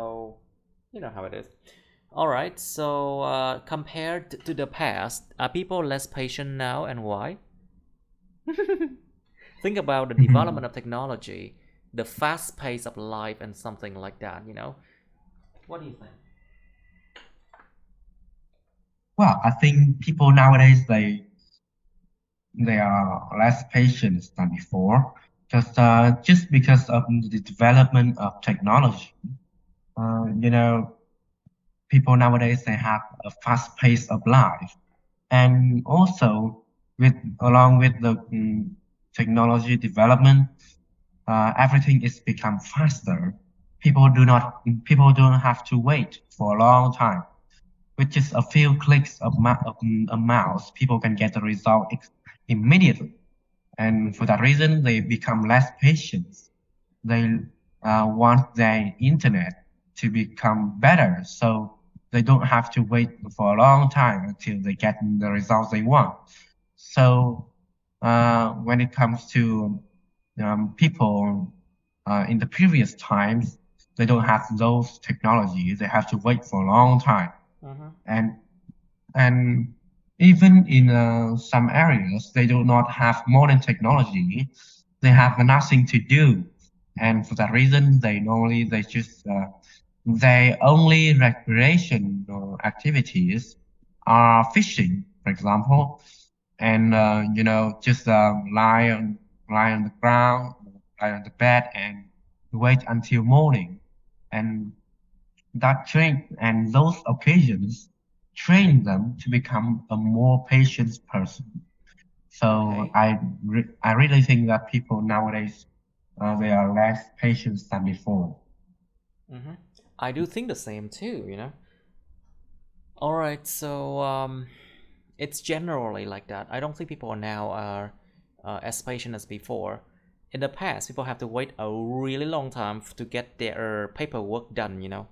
you know how it is. All right, so compared to the past, are people less patient now, and why? Think about the development of technology, the fast pace of life, and something like that, you know. What do you think? Well, I think people nowadays they are less patient than before, just because of the development of technology. You know, people nowadays they have a fast pace of life, and also along with the technology development, everything is become faster. People don't have to wait for a long time. With just a few clicks of a mouse, people can get the result immediately. And for that reason, they become less patient. They want their internet to become better, so they don't have to wait for a long time until they get the results they want. So when it comes to people in the previous times, they don't have those technologies. They have to wait for a long time, and and even in some areas they do not have modern technology. They have nothing to do, and for that reason their only recreational activities are fishing, for example, and just lie on the ground, lie on the bed, and wait until morning. And those occasions train them to become a more patient person. So Okay. I really think that people nowadays they are less patient than before. I do think the same too, you know. All right, so it's generally like that. I don't think people now are as patient as before. In the past, people have to wait a really long time to get their paperwork done, you know.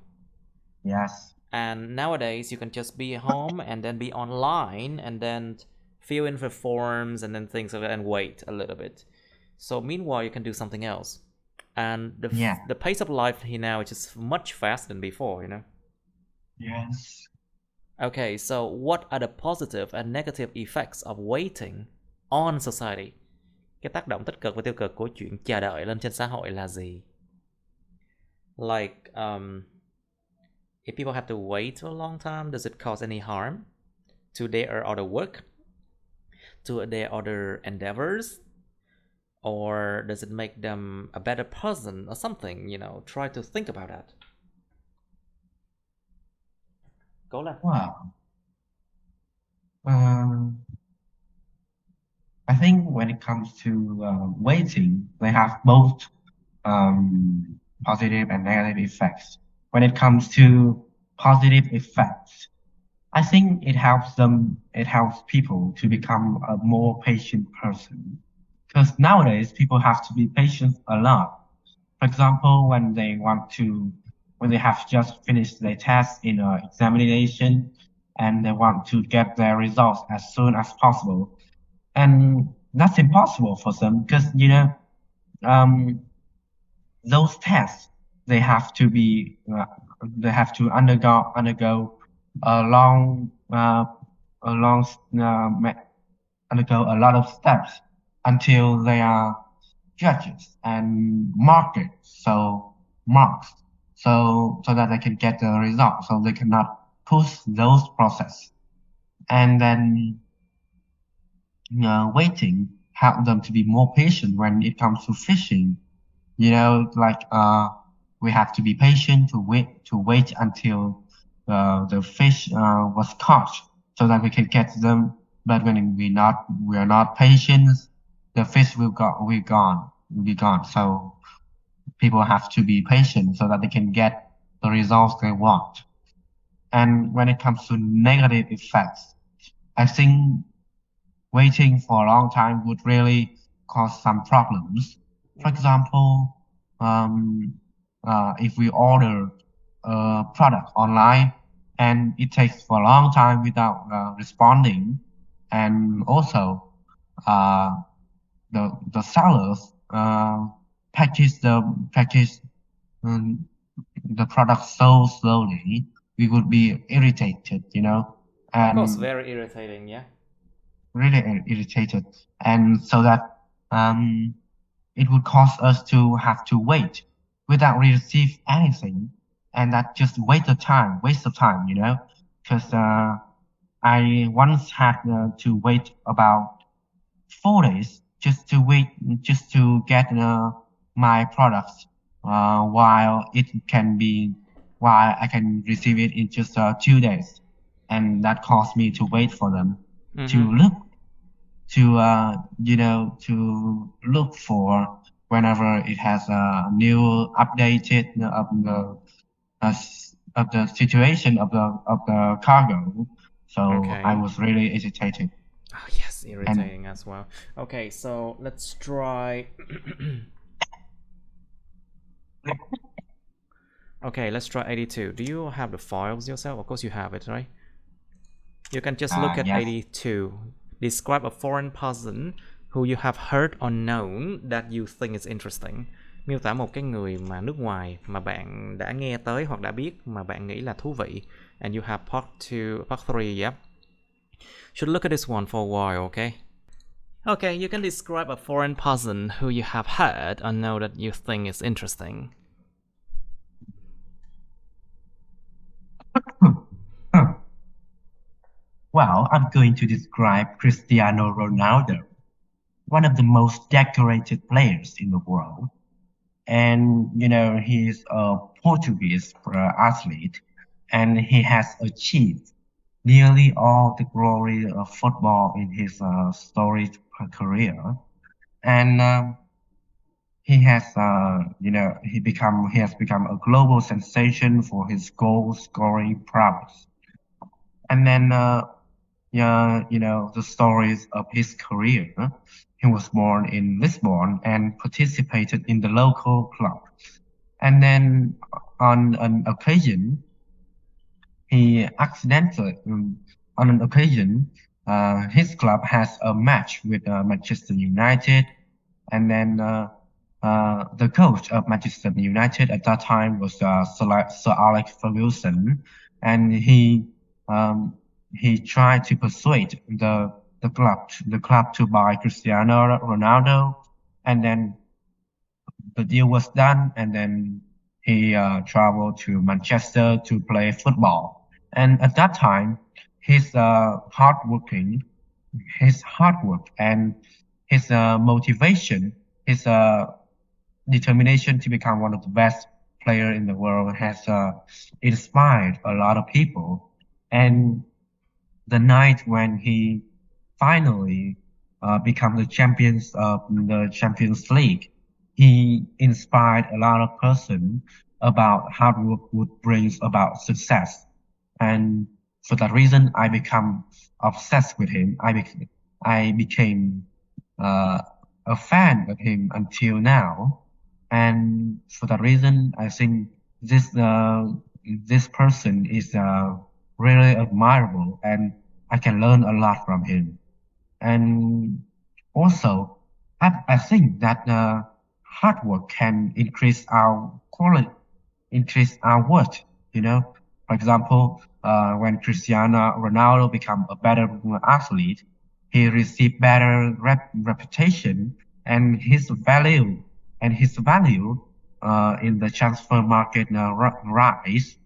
Yes. And nowadays, you can just be home and then be online and then fill in the forms and then things like that and wait a little bit. So meanwhile, you can do something else. And the pace of life here now is just much faster than before, you know. Yes. Okay, so what are the positive and negative effects of waiting on society? Cái tác động tích cực và tiêu cực của chuyện chờ đợi lên trên xã hội là gì? Like, if people have to wait for a long time, does it cause any harm to their other work? to their other endeavors, or does it make them a better person or something? Try to think about that. Cố lên. Wow. I think when it comes to waiting, they have both positive and negative effects. When it comes to positive effects, I think it helps people to become a more patient person. Because nowadays people have to be patient a lot. For example, when they have just finished their test in an examination and they want to get their results as soon as possible. And that's impossible for them because, um, those tests, they have to be, they have to undergo a long, a long, undergo a lot of steps until they are judges and marks, so that they can get the result. So they cannot push those process, and then waiting help them to be more patient when it comes to fishing. We have to be patient to wait until the fish was caught so that we can get them. But when we are not patient, the fish will be gone. So people have to be patient so that they can get the results they want. And when it comes to negative effects, I think waiting for a long time would really cause some problems. For example, if we order a product online and it takes for a long time without responding, and also uh, the sellers package um, the product so slowly, we would be irritated, Of course, and very irritating, yeah. really irritated, and so that it would cause us to have to wait without receive anything, and that just waste of time, because I once had to wait about 4 days just to get my products, while I can receive it in just 2 days, and that caused me to wait for them to look to look for whenever it has a new updated of the situation of the cargo. So Okay. I was really agitated. Oh, yes, irritating as well. Okay, so let's try. Okay, let's try 82. Do you have the files yourself? Of course you have it, right? You can just look at Yes. 82. Describe a foreign person who you have heard or known that you think is interesting. Miêu tả một cái người mà nước ngoài mà bạn đã nghe tới hoặc đã biết mà bạn nghĩ là thú vị. And you have part 2, part 3, yep. Should look at this one for a while, okay? Okay, you can describe a foreign person who you have heard or know that you think is interesting. Well, I'm going to describe Cristiano Ronaldo, one of the most decorated players in the world. And, he's a Portuguese athlete, and he has achieved nearly all the glory of football in his storied career. And he has, he has become a global sensation for his goal scoring prowess. And then, the stories of his career. He was born in Lisbon and participated in the local club. And then on an occasion, he accidentally, on an occasion, his club has a match with Manchester United. And then the coach of Manchester United at that time was Sir Alex Ferguson, and he tried to persuade the club to buy Cristiano Ronaldo, and then the deal was done, and then he traveled to Manchester to play football. And at that time, he's hardworking, his hard work and his motivation, his determination to become one of the best player in the world has inspired a lot of people. And the night when he finally become the champions of the Champions League, he inspired a lot of person about hard work would brings about success. And for that reason, I become obsessed with him. I became uh, a fan of him until now. And for that reason, I think this person is really admirable, and I can learn a lot from him. And also, I think that hard work can increase our quality, increase our worth. You know, for example, when Cristiano Ronaldo become a better athlete, he received better reputation, and his value in the transfer market rise.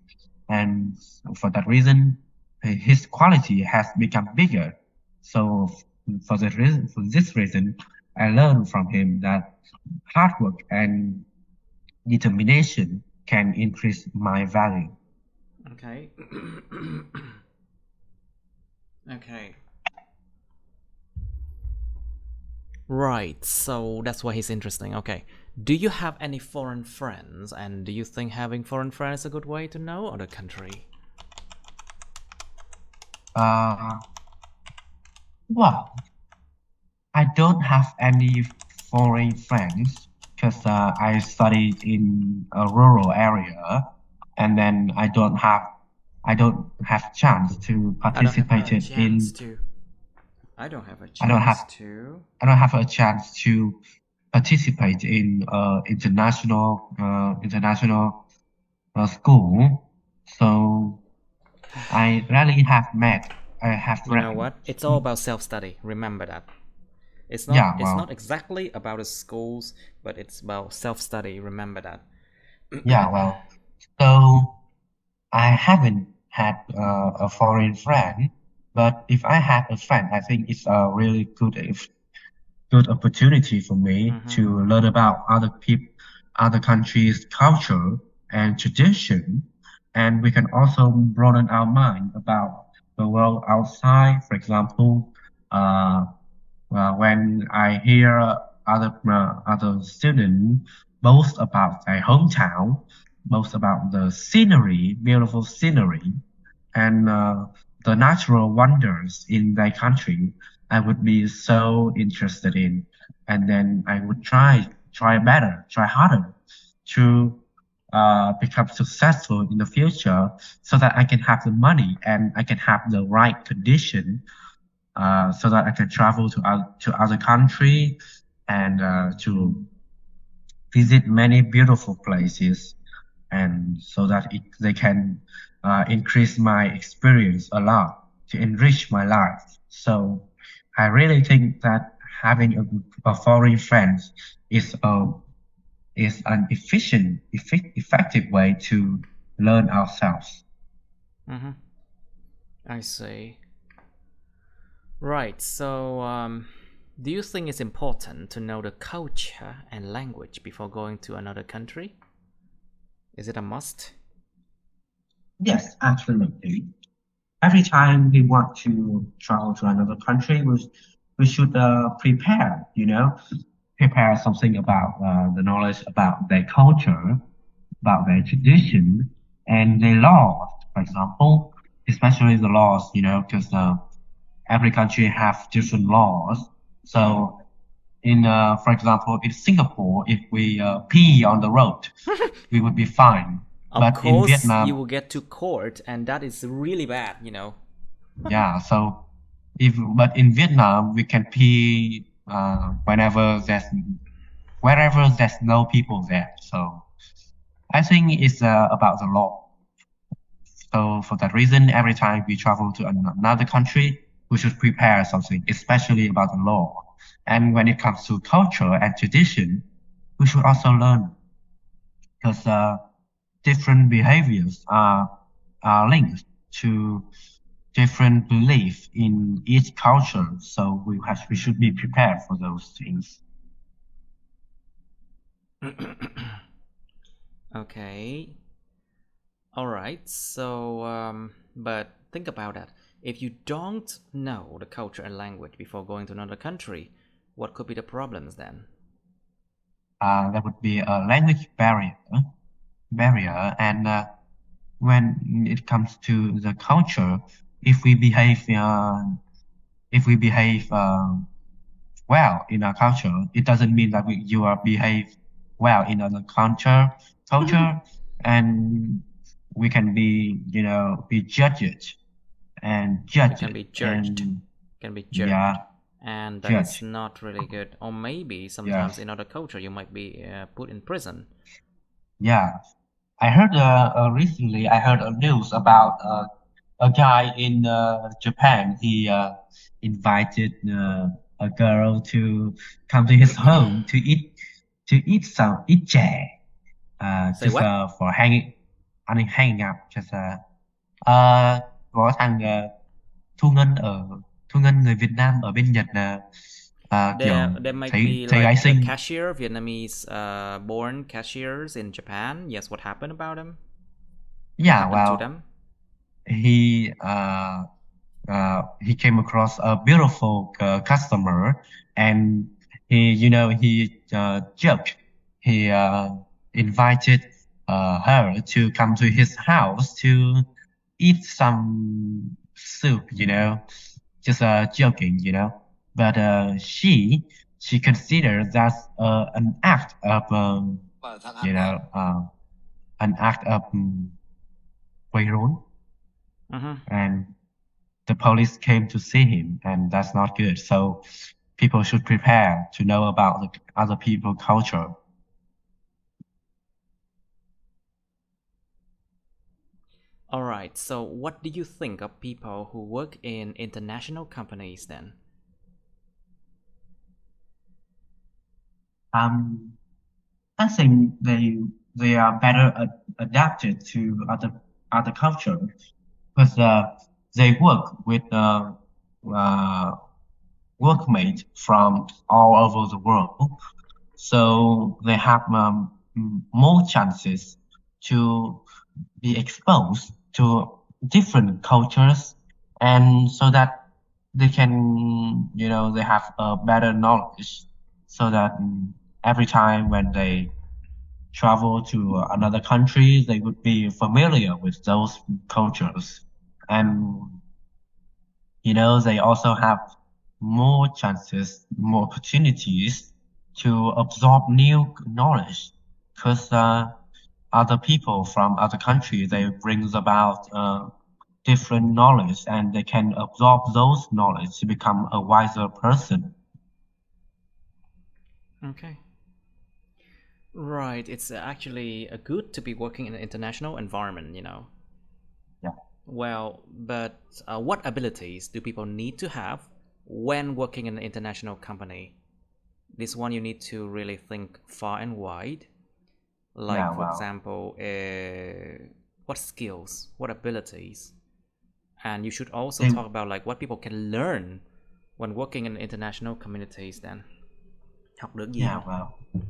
And for that reason, his quality has become bigger. So for this reason, I learned from him that hard work and determination can increase my value. Okay. Okay. Right, so that's why he's interesting. Okay. Do you have any foreign friends, and do you think having foreign friends is a good way to know other country? Well, I don't have any foreign friends because I studied in a rural area, and then I don't have chance to I don't have participate a chance in to. I don't have a I don't chance have to. I don't have a chance to participate in international school. So I rarely have met. I have You know what? It's all about self-study. Remember that. It's not. yeah It's not well exactly about the schools, but it's about self-study. Remember that. yeah well so I haven't had a foreign friend, but if I had a friend, I think it's a really good opportunity for me Mm-hmm. to learn about other countries' culture and tradition, and we can also broaden our mind about the world outside. For example, uh, when I hear other students boast about their hometown, boast about the scenery, beautiful scenery, and the natural wonders in their country, I would be so interested in, and then I would try better, try harder to become successful in the future, so that I can have the money and I can have the right condition, so that I can travel to other country and to visit many beautiful places, and so that they can increase my experience a lot to enrich my life. So I really think that having a foreign friend is a is an effective way to learn ourselves. Mm-hmm. I see. Right. So, do you think it's important to know the culture and language before going to another country? Is it a must? Yes, absolutely. Every time we want to travel to another country, we should prepare, prepare something about the knowledge about their culture, about their tradition, and their laws, for example, especially the laws, because every country have different laws. So for example, in Singapore, if we pee on the road, we would be fined. Of But in course, you Vietnam, will get to court, and that is really bad. yeah, so but in Vietnam, we can pee wherever there's no people there. So I think it's about the law. So for that reason, every time we travel to another country, we should prepare something, especially about the law. And when it comes to culture and tradition, we should also learn, because different behaviors are linked to different belief in each culture, so we should be prepared for those things. Okay. All right. So, but think about that. If you don't know the culture and language before going to another country, what could be the problems then? There would be a language barrier, and when it comes to the culture, if we behave well in our culture, it doesn't mean that you are behave well in other culture, and we can be be judged and We can be judged. and Can be yeah, judged. And that is judged. not really good. Or maybe Yeah, sometimes in other culture you might be put in prison. yeah. I heard recently. I heard a news about a guy in Japan. He invited a girl to come to his home to eat chè, Say just what? for hanging out. Just có thằng Thu Ngân người Việt Nam ở bên Nhật là kiểu There might thấy be thấy gái like a xinh. cashier, Vietnamese born cashiers in Japan. Yes, what happened about them? What Yeah, happened to well, them? he uh, he came across a beautiful customer, and he joked. He invited her to come to his house to eat some soup, just joking, but she considered that an act of you know an act of quấy rối, and the police came to see him, and that's not good. So people should prepare to know about the other people culture. All right. So, what do you think of people who work in international companies then? I think they are better adapted to other culture, because they work with uh, workmates from all over the world, so they have more chances to be exposed to different cultures, and so that they can they have a better knowledge, so that every time when they travel to another country, they would be familiar with those cultures, and they also have more chances, more opportunities to absorb new knowledge, because other people from other countries, they brings about different knowledge, and they can absorb those knowledge to become a wiser person. Okay. Right. It's actually good to be working in an international environment. Yeah. Well, but what abilities do people need to have when working in an international company? This one you need to really think far and wide. Like, Yeah, for well, example, what skills, what abilities, and you should also they, talk about like what people can learn when working in international communities. Then học được gì yeah, không well,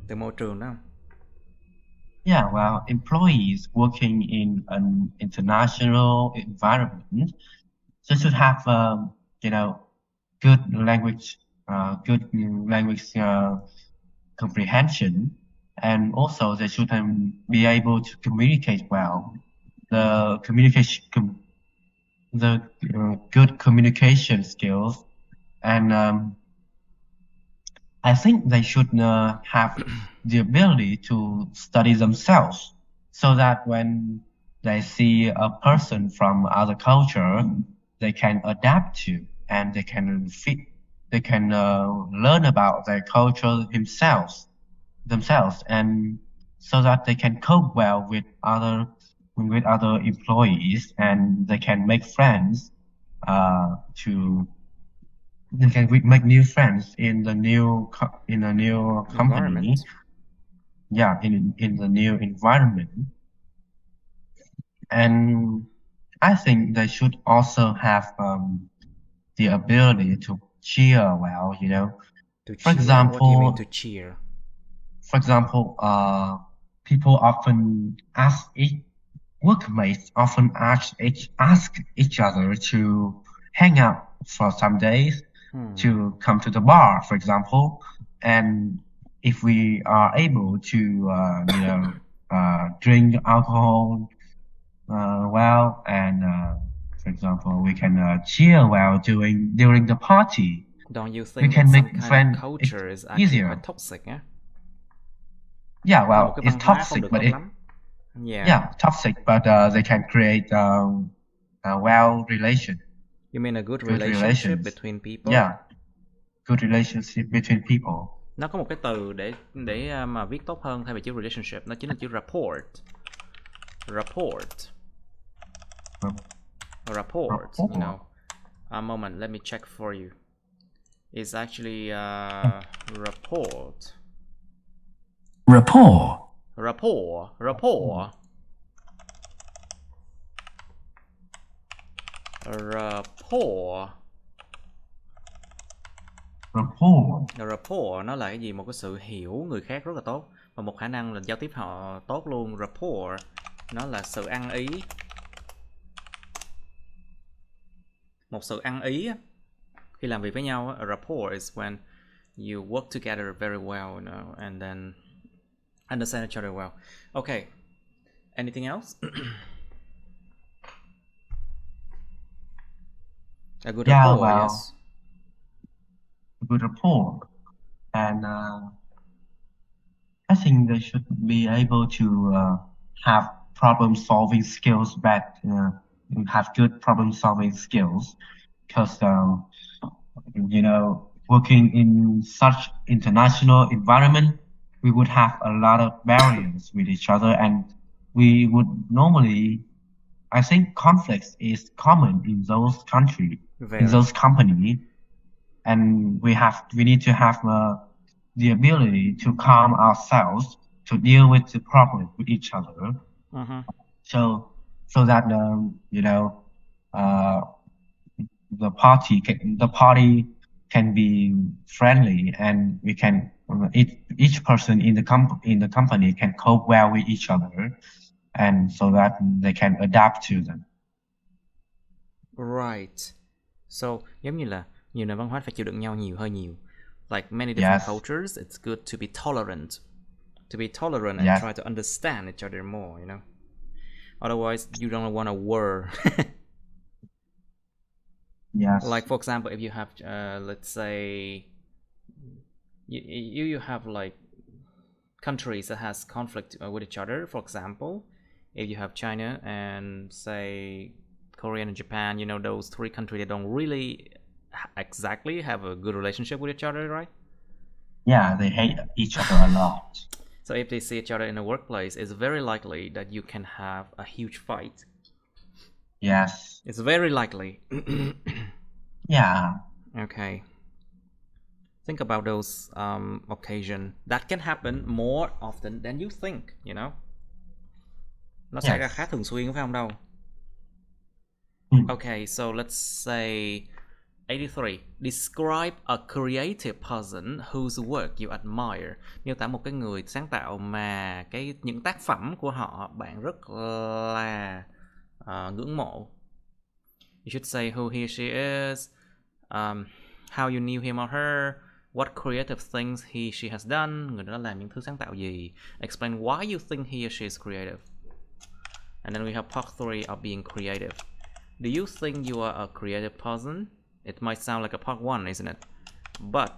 từ môi trường đó? yeah, well, employees working in an international environment, they should have, you know, good language comprehension, and also they should be able to communicate well. The good communication skills, and I think they should have the ability to study themselves, so that when they see a person from other culture, they can adapt to, and they can learn about their culture themselves, and so that they can cope well with other employees, and they can make friends to they can make new friends in the new company. Environment. Yeah, in the new environment. And I think they should also have the ability to cheer well, you know. To For cheer? What do you mean to example, cheer? people often ask workmates often ask each other to hang out for some days, to come to the bar, for example. And if we are able to, drink alcohol well, and for example, we can cheer well during the party. Don't you We think that can make some kind of friend culture is actually easier. quite toxic, eh? Yeah, Nó là một well, cái it's văn hóa không toxic, được but tốt lắm. yeah, toxic, but they can create a well relation, You mean a good good relationship relations. between people? Yeah, good relationship between people. Nó có một cái từ để mà viết tốt hơn thay vì chữ relationship, nó chính là chữ rapport. Rapport. Rapport, you know. A moment, let me check for you. It's actually rapport. Rapport. Rapport. Rapport. Rapport. Rapport nó là cái gì? Một cái sự hiểu người khác rất là tốt và một khả năng là giao tiếp họ tốt luôn. Rapport nó là sự ăn ý, một sự ăn ý khi làm việc với nhau. A rapport is when you work together very well, you know, and then understand each other well. Okay, anything else? A good rapport, well, yes. Good rapport, and I think they should be able to have problem-solving skills, have good problem-solving skills, because working in such international environment, we would have a lot of barriers with each other, and we would normally, I think, conflicts is common in those countries, in those companies, and we need to have the ability to calm ourselves to deal with the problem with each other. So that the party can be friendly, and we can each person in the company can cope well with each other, and so that they can adapt to them. Right. So giống như là nhiều nền văn hóa phải chịu đựng nhau hơi nhiều. Like many different cultures, it's good to be tolerant. To be tolerant and try to understand each other more, you know. Otherwise, you don't want a war. Like for example, if you have, let's say, you have like countries that has conflict with each other. For example, if you have China and say Korea and Japan, you know, those three countries, they don't really exactly have a good relationship with each other, right? Yeah, they hate each other a lot. So if they see each other in a workplace, it's very likely that you can have a huge fight. Yes. It's very likely. Yeah. Okay. Think about those occasions. That can happen more often than you think, you know. Nó xảy ra khá thường xuyên phải không đâu? Okay, so let's say 83. Describe a creative person whose work you admire. Miêu tả một cái người sáng tạo mà những tác phẩm của họ bạn rất là ngưỡng mộ. You should say who he or she is, how you knew him or her, what creative things he or she has done. Người đó làm những thứ sáng tạo gì. Explain why you think he or she is creative. And then we have part 3 of being creative. Do you think you are a creative person? It might sound like a part 1, isn't it? But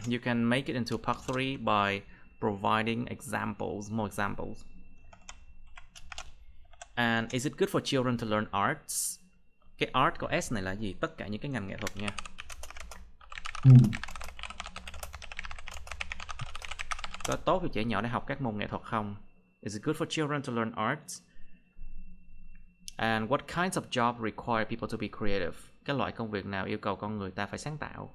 you can make it into part 3 by providing examples, more examples. And is it good for children to learn arts? Cái art có S này là gì? Tất cả những cái ngành nghệ thuật nha. Có tốt cho trẻ nhỏ để học các môn nghệ thuật không? Is it good for children to learn arts? And what kinds of jobs require people to be creative? Cái loại công việc nào yêu cầu con người ta phải sáng tạo?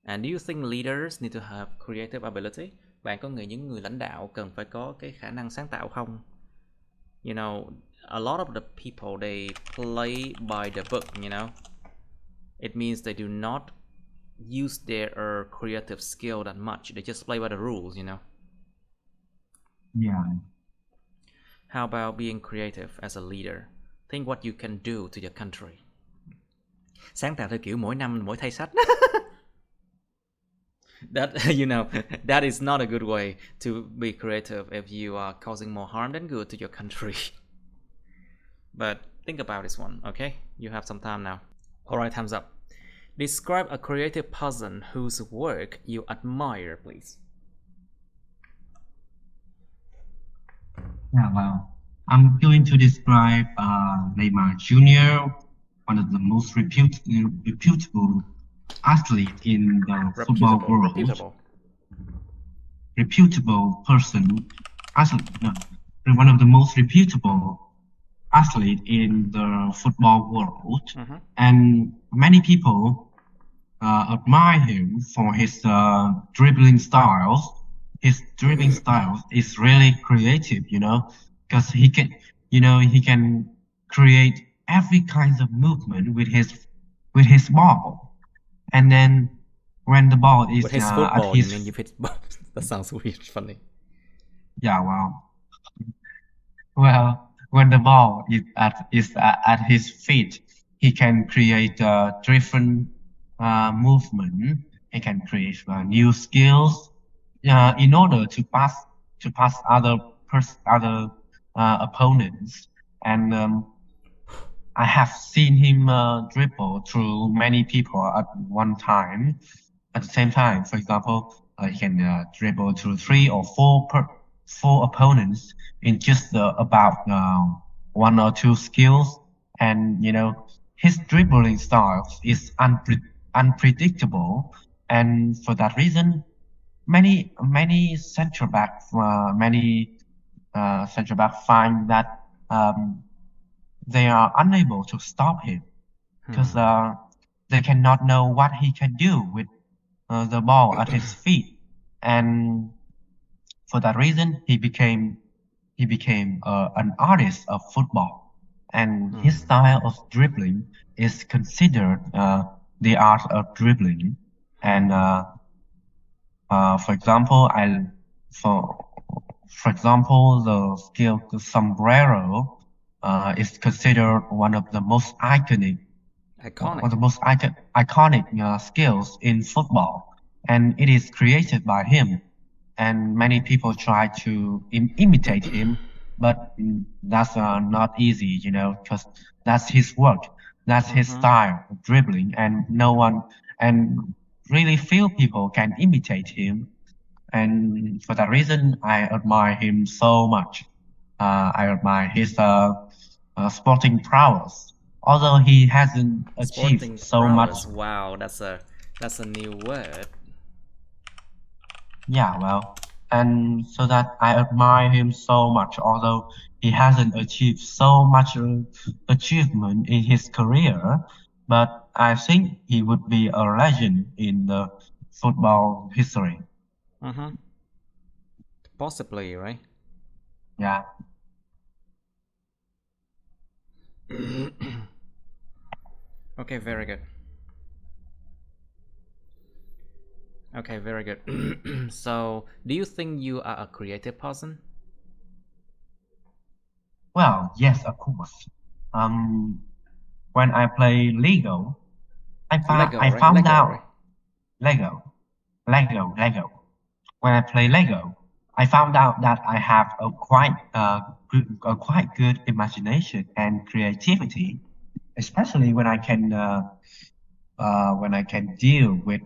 And do you think leaders need to have creative ability? Bạn có nghĩ những người lãnh đạo cần phải có cái khả năng sáng tạo không? You know, a lot of the people, they play by the book, you know. It means they do not use their creative skill that much. They just play by the rules, you know. Yeah. How about being creative as a leader? Think what you can do to your country. Sáng tạo theo kiểu mỗi năm mỗi thay sách. That, you know, that is not a good way to be creative if you are causing more harm than good to your country. But think about this one, okay? You have some time now. Alright, thumbs up. Describe a creative person whose work you admire, please. Yeah, well, I'm going to describe Neymar Jr., one of the most reputable athlete in the football world. Reputable person, one of the most reputable athlete in the football world, and many people admire him for his dribbling styles. His dribbling styles is really creative, you know, because he can create every kind of movement with his ball, and then when the ball is with his football, you mean you hit ball? That sounds weird, funny. Yeah, well, when the ball is at his feet, he can create different movement. He can create new skills in order to pass other opponents. And I have seen him dribble through many people at one time. At the same time, for example, he can dribble through 3 or 4 opponents in just about 1 or 2 skills. And you know, his dribbling style is unpredictable, and for that reason, many central back find that they are unable to stop him because they cannot know what he can do with the ball at his feet, and for that reason, he became an artist of football, and his style of dribbling is considered the art of dribbling. And for example, the skill sombrero is considered one of the most iconic skills in football, and it is created by him. And many people try to imitate him, but that's not easy, you know, because that's his work, that's his style of dribbling, and really few people can imitate him. And for that reason, I admire him so much. I admire his sporting prowess, although he hasn't achieved so much. Wow, that's a new word. Yeah, well, and so that I admire him so much, although he hasn't achieved so much achievement in his career, but I think he would be a legend in the football history. Possibly, right? Yeah. Okay, very good. Okay, very good. So, do you think you are a creative person? Well, yes, of course. When I play Lego, I found out Lego. When I play Lego, I found out that I have a quite good imagination and creativity, especially when I can deal with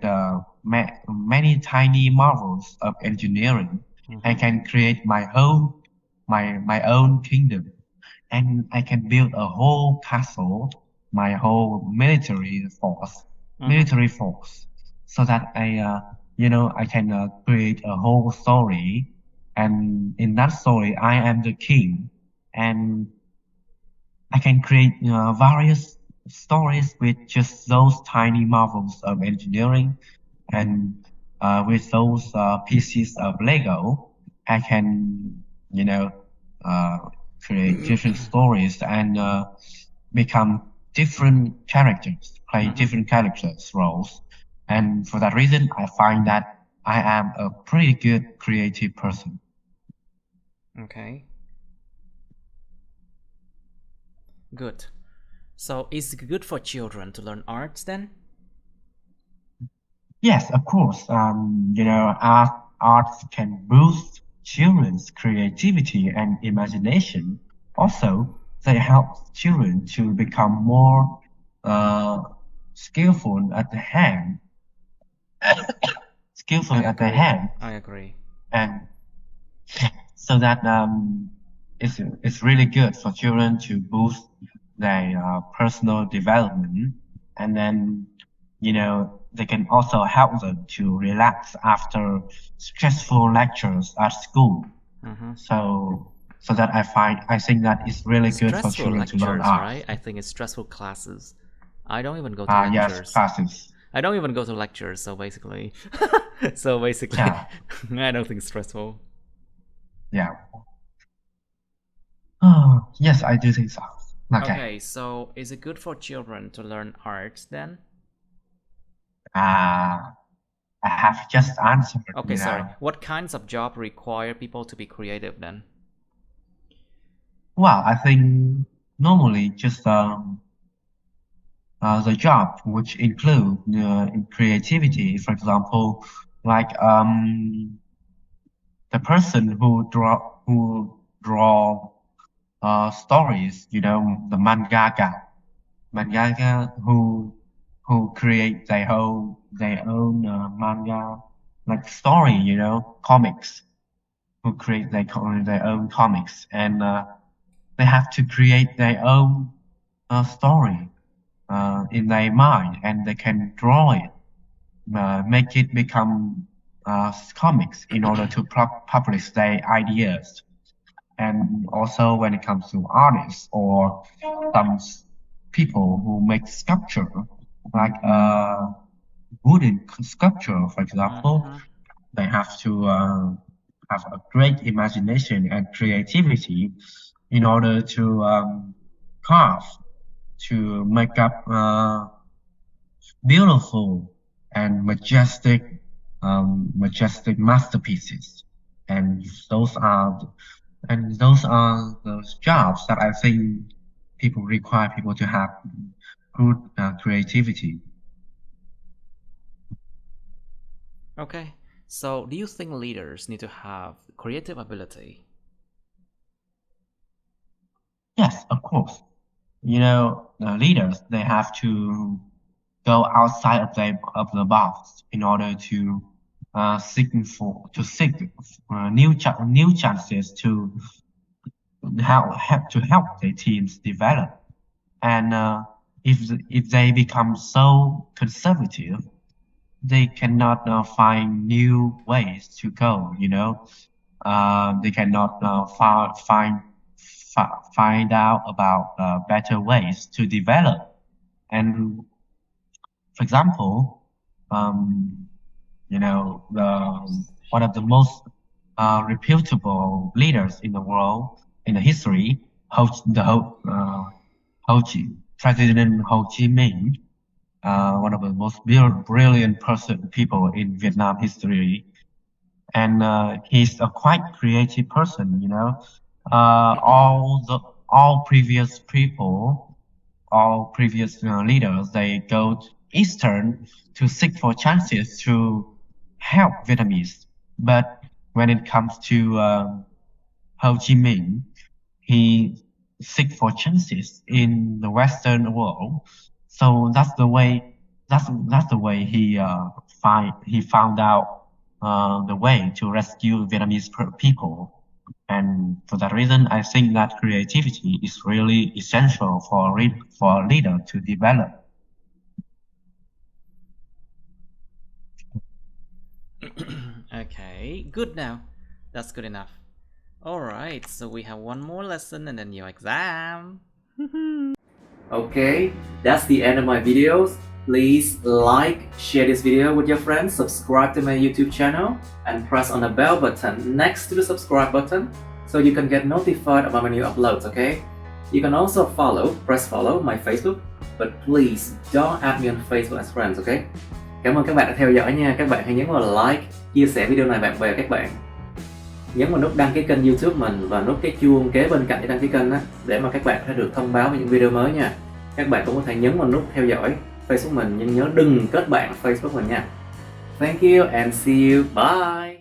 many tiny marvels of engineering. I can create my own kingdom, and I can build a whole castle, my whole military force, so that I can create a whole story, and in that story, I am the king, and I can create various stories with just those tiny marvels of engineering, and with those pieces of Lego, I can create different stories, and become different characters, play different characters roles. And for that reason, I find that I am a pretty good creative person. Okay. Good. So is it good for children to learn arts then? Yes, of course. Arts can boost children's creativity and imagination. Also, they help children to become more uh, skillful at the hand, I agree. and so that it's really good for children to boost their personal development, and then they can also help them to relax after stressful lectures at school. So that I think that it's really good for Stressful children to learn lectures, art. right? I think it's stressful classes. I don't even go to Yes, lectures. classes. I don't even go to lectures, so basically, Yeah. I don't think it's stressful. Yeah. Oh, yes, I do think so. Okay, so is it good for children to learn arts then? I have just answered. Okay, sorry. What kinds of job require people to be creative then? Well, I think normally just the job which include creativity, for example, like the person who draw stories, the mangaka who create their own manga like story, comics, who create their own comics, and they have to create their own story in their mind, and they can draw it, make it become comics in order to publish their ideas. And also when it comes to artists or some people who make sculpture, like wooden sculpture, for example, they have to have a great imagination and creativity in order to carve, to make up beautiful and majestic masterpieces. And those are those jobs that I think people require people to have good creativity. Okay, so do you think leaders need to have creative ability? Yes, of course. Leaders, they have to go outside of the box in order to seek new chances to help their teams develop. And if they become so conservative, they cannot find new ways to go. They cannot find out about better ways to develop. And for example, one of the most reputable leaders in the world in the history, President Ho Chi Minh, one of the most brilliant people in Vietnam history, and he's a quite creative person. All previous people, all previous leaders, they go to Eastern to seek for chances to help Vietnamese. But when it comes to Ho Chi Minh, he seek for chances in the Western world. So that's the way. That's the way he found out the way to rescue Vietnamese people. And for that reason, I think that creativity is really essential for a leader to develop. Okay, good now. That's good enough. Alright, so we have one more lesson and then your exam. Okay, that's the end of my videos. Please like, share this video with your friends, subscribe to my YouTube channel, and press on the bell button next to the subscribe button so you can get notified about my new uploads, okay? You can also press follow my Facebook, but please don't add me on Facebook as friends, okay? Cảm ơn các bạn đã theo dõi nha. Các bạn hãy nhấn vào like, chia sẻ video này bạn bè các bạn. Nhấn vào nút đăng ký kênh YouTube mình và nút cái chuông kế bên cạnh để đăng ký kênh á, để mà các bạn sẽ được thông báo về những video mới nha. Các bạn cũng có thể nhấn vào nút theo dõi Facebook mình, nhưng nhớ đừng kết bạn Facebook mình nha. Thank you and see you. Bye.